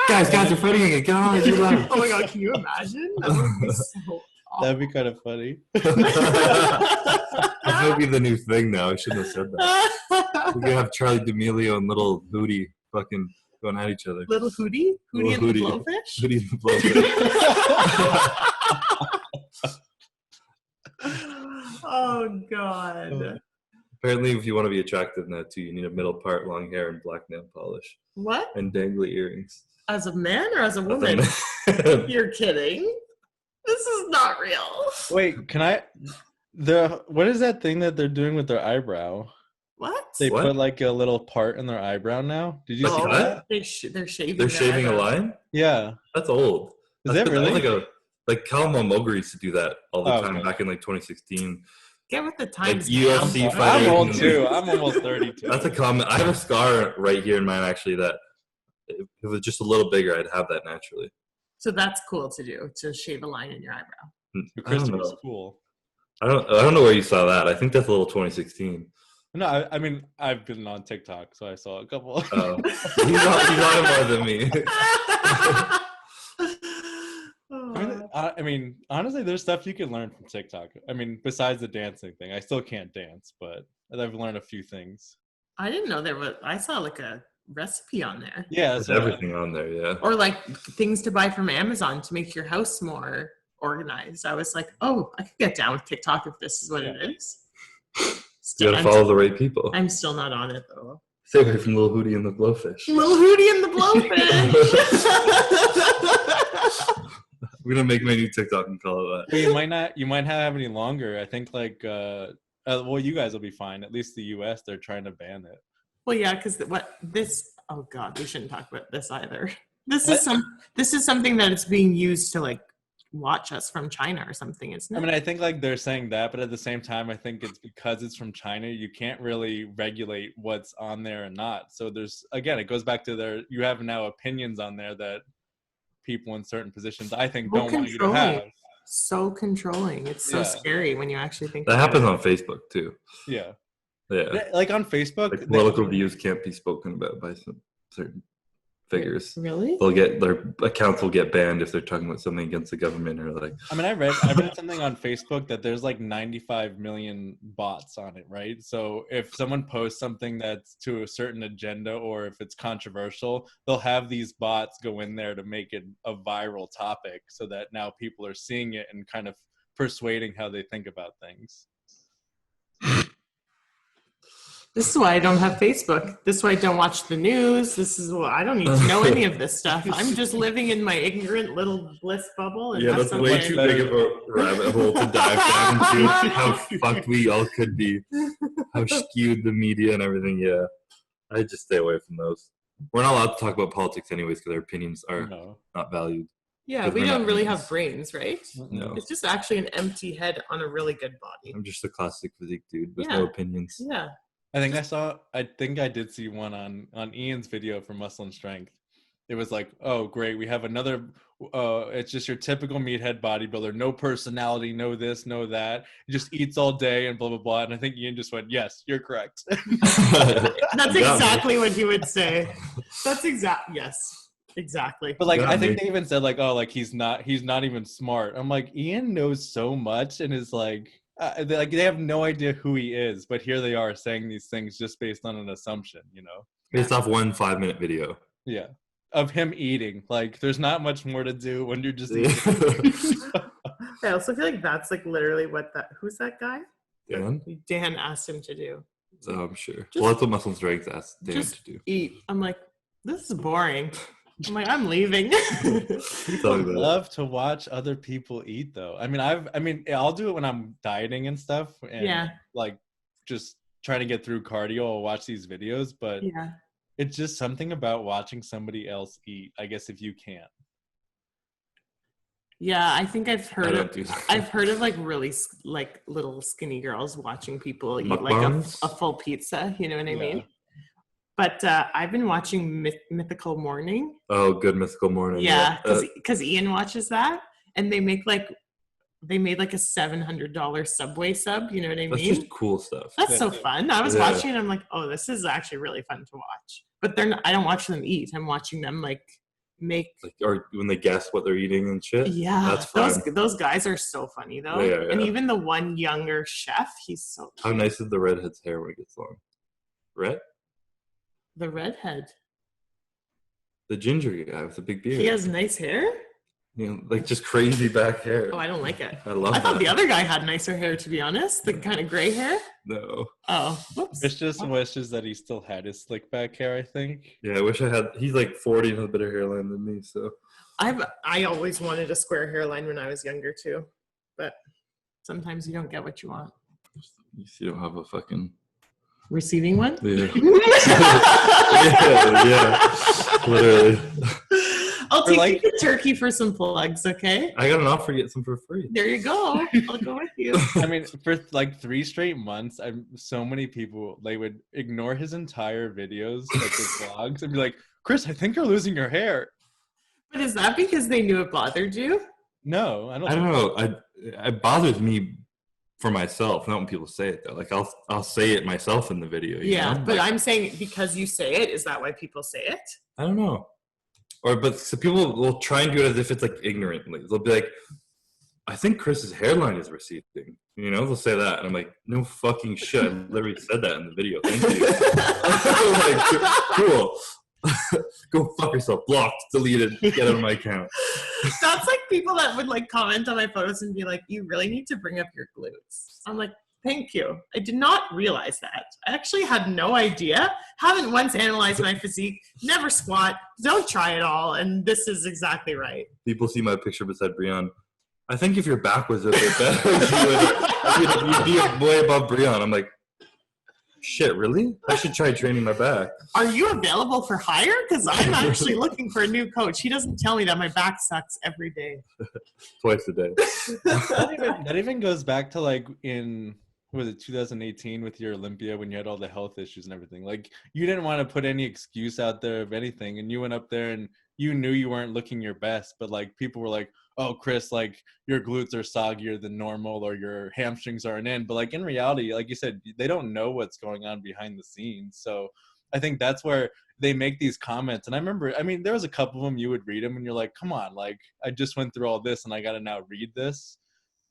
guys are fighting again. Get on IG live. Oh my god, can you imagine? That would be so awful. That'd be kind of funny. That might be the new thing now. I shouldn't have said that. We're gonna have Charlie D'Amelio and Little Hootie fucking going at each other. Little Hootie? Hootie and the Blowfish? Hootie and the Blowfish. Oh god. Apparently, if you want to be attractive now too, you need a middle part, long hair, and black nail polish. What? And dangly earrings. As a man or as a woman? You're kidding. This is not real. Wait, what is that thing that they're doing with their eyebrow? What? They put like a little part in their eyebrow now. Did you see that? They're shaving. They're shaving a line? Yeah. That's old. Is that really? Like Callum Mulgrew used to do that all the time back in like 2016. Get with the times. Like UFC fighting. I'm old too. I'm almost 32. That's a comment. I have a scar right here in mine actually that if it was just a little bigger, I'd have that naturally. So that's cool to do, to shave a line in your eyebrow. Christopher's cool. I don't know where you saw that. I think that's a little 2016. No, I mean, I've been on TikTok, so I saw a couple. He's on more than me. I mean, honestly, there's stuff you can learn from TikTok. I mean, besides the dancing thing, I still can't dance, but I've learned a few things. I didn't know I saw like a recipe on there. Yeah, there's everything on there. Yeah. Or like things to buy from Amazon to make your house more organized. I was like, oh, I could get down with TikTok if this is what it is. You Still, gotta follow the right people. I'm still not on it though. Stay away from Lil Hootie and the Blowfish. Little Hootie and the Blowfish. We're gonna make my new TikTok and call it that. But you might not have any longer. I think like well, you guys will be fine. At least the US, they're trying to ban it. Well, yeah, because oh god, we shouldn't talk about this either. This is something that it's being used to like watch us from China or something. It's not. I mean, I think like they're saying that, but at the same time, I think it's because it's from China, you can't really regulate what's on there and not. So there's, again, it goes back to you have now opinions on there that people in certain positions, I think, don't want you to have. So controlling. It's so scary when you actually think that happens on Facebook too. Yeah. Yeah. Like on Facebook, like political views can't be spoken about by some certain figures. Really? Their accounts will get banned if they're talking about something against the government or like. I mean, I read something on Facebook that there's like 95 million bots on it, right? So if someone posts something that's to a certain agenda or if it's controversial, they'll have these bots go in there to make it a viral topic so that now people are seeing it and kind of persuading how they think about things. This is why I don't have Facebook. This is why I don't watch the news. This is why I don't need to know any of this stuff. I'm just living in my ignorant little bliss bubble. And yeah, that's way too big of a rabbit hole to dive down into how fucked we all could be. How skewed the media and everything. Yeah, I just stay away from those. We're not allowed to talk about politics anyways because our opinions are not valued. Yeah, we don't really have brains, right? No. It's just actually an empty head on a really good body. I'm just a classic physique dude with no opinions. Yeah. I think I did see one on Ian's video for Muscle and Strength. It was like, oh, great, we have another, it's just your typical meathead bodybuilder, no personality, no this, no that. He just eats all day and blah, blah, blah. And I think Ian just went, yes, you're correct. That's exactly what he would say. Yes, exactly. But like, I think they even said like, oh, like he's not even smart. I'm like, Ian knows so much and is like, they have no idea who he is, but here they are saying these things just based on an assumption, based off 1 5-minute video. Yeah, of him eating. Like, there's not much more to do when you're just eating. I also feel like that's like literally who's that guy? Dan asked him to do. So I'm sure. Well, that's what Muscle and Strength asked Dan to do. Eat. I'm like, this is boring. I'm like, I'm leaving. People love to watch other people eat, though. I mean, I'll do it when I'm dieting and stuff, and like just trying to get through cardio. I'll watch these videos, but it's just something about watching somebody else eat. I guess if you can. Yeah, I think I've heard of like really like little skinny girls watching people eat like a full pizza. You know what I mean? But I've been watching Mythical Morning. Oh, good Mythical Morning. Yeah, because Ian watches that, and they made like a $700 Subway sub. You know what I mean? That's just cool stuff. That's so fun. I was watching and I'm like, oh, this is actually really fun to watch. But I don't watch them eat. I'm watching them like make or when they guess what they're eating and shit. Yeah, that's fun. Those guys are so funny though. Yeah. And even the one younger chef, he's so cute. How nice is the redhead's hair when it gets long? Red? The redhead. The ginger guy with the big beard. He has nice hair? Like just crazy back hair. Oh, I don't like it. I thought the other guy had nicer hair, to be honest. The kind of gray hair. No. Oh, whoops. Chris just wishes that he still had his slick back hair, I think. Yeah, I wish I had. He's like 40 and has a better hairline than me, so. I always wanted a square hairline when I was younger, too. But sometimes you don't get what you want. You don't have a fucking... Receiving one? Yeah. yeah. Literally. I'll take you to Turkey for some plugs, okay? I got an offer to get some for free. There you go. I'll go with you. I mean, for like 3 straight months, so many people, they would ignore his entire videos, like his vlogs, and be like, Chris, I think you're losing your hair. But is that because they knew it bothered you? No, I don't know. It bothers me for myself, not when people say it though. Like I'll say it myself in the video. You know? But I'm saying because you say it, is that why people say it? I don't know. But so people will try and do it as if it's like ignorantly. They'll be like, I think Chris's hairline is receding. They'll say that. And I'm like, no fucking shit. I literally said that in the video. Thank you. Like, cool. Go fuck yourself. Blocked, deleted, get out of my account. That's like people that would like comment on my photos and be like, you really need to bring up your glutes. I'm like, thank you. I did not realize that. I actually had no idea. Haven't once analyzed my physique. Never squat. Don't try it all. And this is exactly right. People see my picture beside Brianne. I think if your back was a bit better, you'd be way above Brianne. I'm like, shit, really? I should try training my back. Are you available for hire? Because I'm actually looking for a new coach. He doesn't tell me that my back sucks every day. Twice a day. That even goes back to like in, was it 2018 with your Olympia when you had all the health issues and everything? Like you didn't want to put any excuse out there of anything, and you went up there and you knew you weren't looking your best, but like people were like, oh, Chris, like your glutes are soggier than normal or your hamstrings aren't in. But like in reality, like you said, they don't know what's going on behind the scenes. So I think that's where they make these comments. And I remember, I mean, there was a couple of them, you would read them and you're like, come on, like I just went through all this and I got to now read this,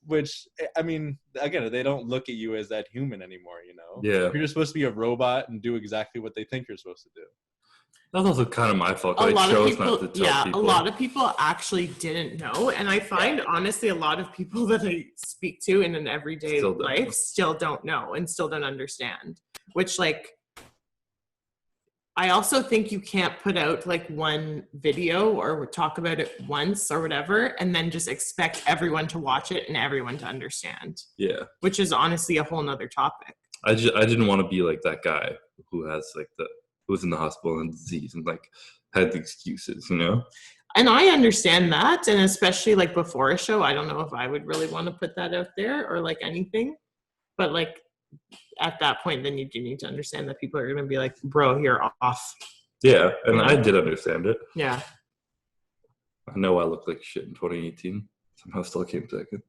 which, I mean, again, they don't look at you as that human anymore, you know? Yeah. You're just supposed to be a robot and do exactly what they think you're supposed to do. That's also kind of my fault. A I lot of chose people, not to tell yeah, people. a lot of people actually didn't know, and I find honestly a lot of people that I speak to in an everyday Still don't life know. still don't know and still don't understand. Which, like, I also think you can't put out like one video or talk about it once or whatever, and then just expect everyone to watch it and everyone to understand. Yeah. Which is honestly a whole nother topic. I didn't want to be like that guy who has like who was in the hospital and disease and like had the excuses, you know? And I understand that, and especially like before a show, I don't know if I would really want to put that out there or like anything, but like at that point, then you do need to understand that people are going to be like, bro, you're off. Yeah, and I did understand it. Yeah. I know I looked like shit in 2018. Somehow still came second.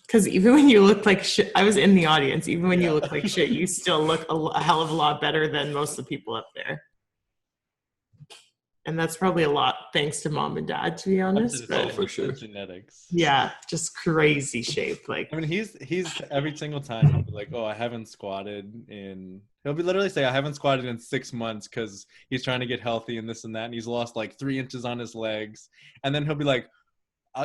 Because even when you look like shit, I was in the audience, even when you look like shit, you still look a hell of a lot better than most of the people up there. And that's probably a lot thanks to mom and dad, to be honest. Oh, But for sure. Genetics. yeah, just crazy shape. Like, I mean, he's every single time he'll be like, oh, I haven't squatted in, he'll be literally say, I haven't squatted in 6 months because he's trying to get healthy and this and that. And he's lost like 3 inches on his legs. And then he'll be like,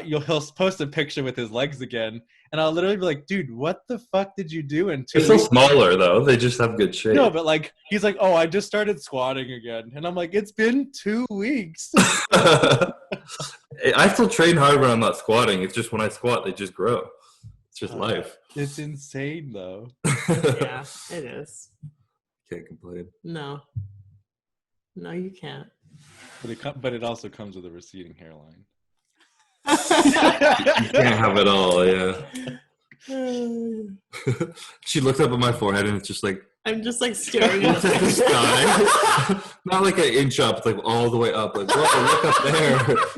he'll post a picture with his legs again. And I'll literally be like, dude, what the fuck did you do in 2 They're still weeks? smaller though. They just have good shape. No, but like, he's like, oh, I just started squatting again. And I'm like, it's been 2 weeks. I still train hard when I'm not squatting. It's just when I squat, they just grow. It's just life. It's insane though. yeah, it is. Can't complain. No, you can't. But it also comes with a receding hairline. You can't have it all, yeah. She looks up at my forehead and it's just like, I'm just like staring at it's like the the sky. Not like an inch up, it's like all the way up. Like, whoa, look up there.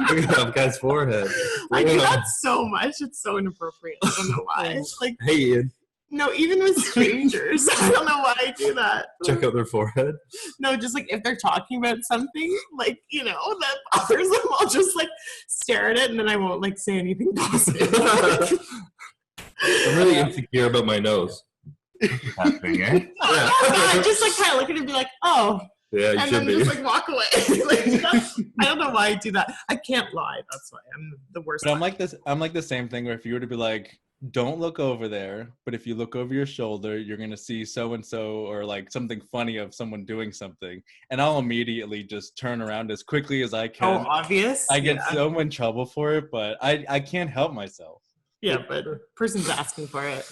Look at that guy's forehead. I do Yeah. that so much. It's so inappropriate. I don't know why. It's like, Hey, Ian, no, even with strangers, I don't know why I do that. check out their forehead. No, just like if they're talking about something, like, you know, that bothers them, I'll just like stare at it and then I won't like say anything positive. I'm really insecure about my nose. What's happening, eh? Yeah. I just like kind of look at it and be like, oh, Yeah, you and should then be. just like walk away. Like, I don't know why I do that. I can't lie. That's why I'm the worst. But I'm like this. I'm like the same thing where if you were to be like, don't look over there, but if you look over your shoulder, you're gonna see so and so or like something funny of someone doing something, and I'll immediately just turn around as quickly as I so can. obvious. I get yeah. so in trouble for it, but I can't help myself. Yeah, but person's asking for it.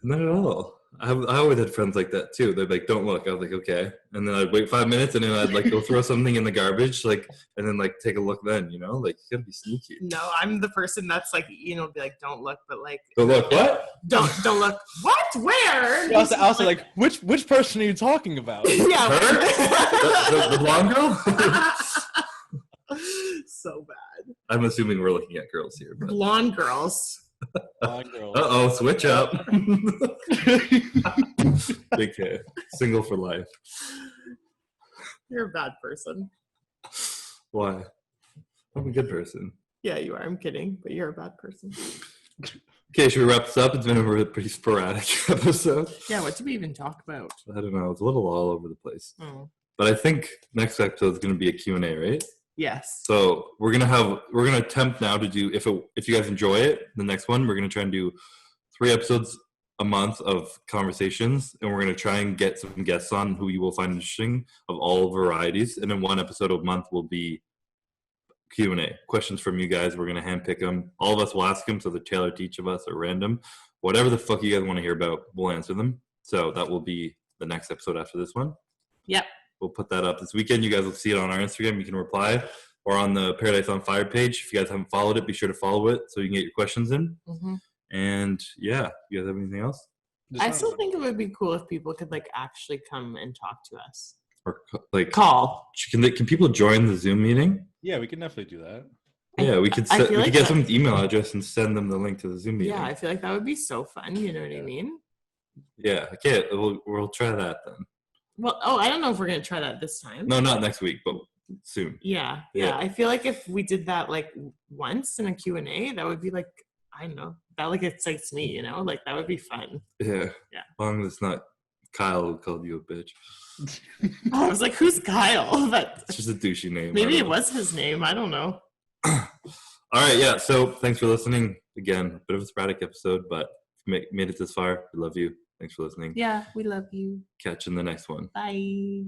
Not at all. I always had friends like that too. They'd like, don't look. I was like, okay. And then I'd wait 5 minutes and then I'd like go throw something in the garbage, like, and then like take a look then, you know? Like, you gotta be sneaky. No, I'm the person that's like, you know, be like, don't look, but like, Go look, what? don't look. What? Where? Also like, which person are you talking about? Yeah. Her? The blonde girl? So bad. I'm assuming we're looking at girls here. But... Blonde girls. Girl. Uh-oh, switch up. Big K. Single for life. You're a bad person. Why? I'm a good person. Yeah, you are. I'm kidding, but you're a bad person. Okay, should we wrap this up? It's been a pretty sporadic episode. Yeah, what did we even talk about? I don't know. It's a little all over the place. Oh. But I think next episode is going to be a Q&A, right? Yes. So we're gonna attempt now to do, if you guys enjoy it, the next one we're gonna try and do 3 episodes a month of conversations, and we're gonna try and get some guests on who you will find interesting of all varieties, and then 1 episode a month will be Q&A, questions from you guys. We're gonna handpick them. All of us will ask them, so they're tailored to each of us or random. Whatever the fuck you guys want to hear about, we'll answer them. So that will be the next episode after this one. Yep. We'll put that up this weekend. You guys will see it on our Instagram. You can reply, or on the Paradise on Fire page. If you guys haven't followed it, be sure to follow it so you can get your questions in. Mm-hmm. And yeah, you guys have anything else? I still think it would be cool if people could like actually come and talk to us. Or like Call. can people join the Zoom meeting? Yeah, we can definitely do that. Yeah, we could I feel we like could get that- someone's email address and send them the link to the Zoom meeting. Yeah, I feel like that would be so fun. You know what I mean? Yeah. Okay. We'll try that then. Well, I don't know if we're gonna try that this time. No, not next week, but soon. Yeah. Yeah. I feel like if we did that like once in a Q&A, that would be like, I don't know, that like excites me, you know, like that would be fun. Yeah. Yeah. As long as it's not Kyle who called you a bitch. I was like, who's Kyle? But It's just a douchey name. maybe I it don't know. was his name. I don't know. All right. Yeah. So thanks for listening. Again, a bit of a sporadic episode, but if you made it this far, we love you. Thanks for listening. Yeah, we love you. Catch you in the next one. Bye.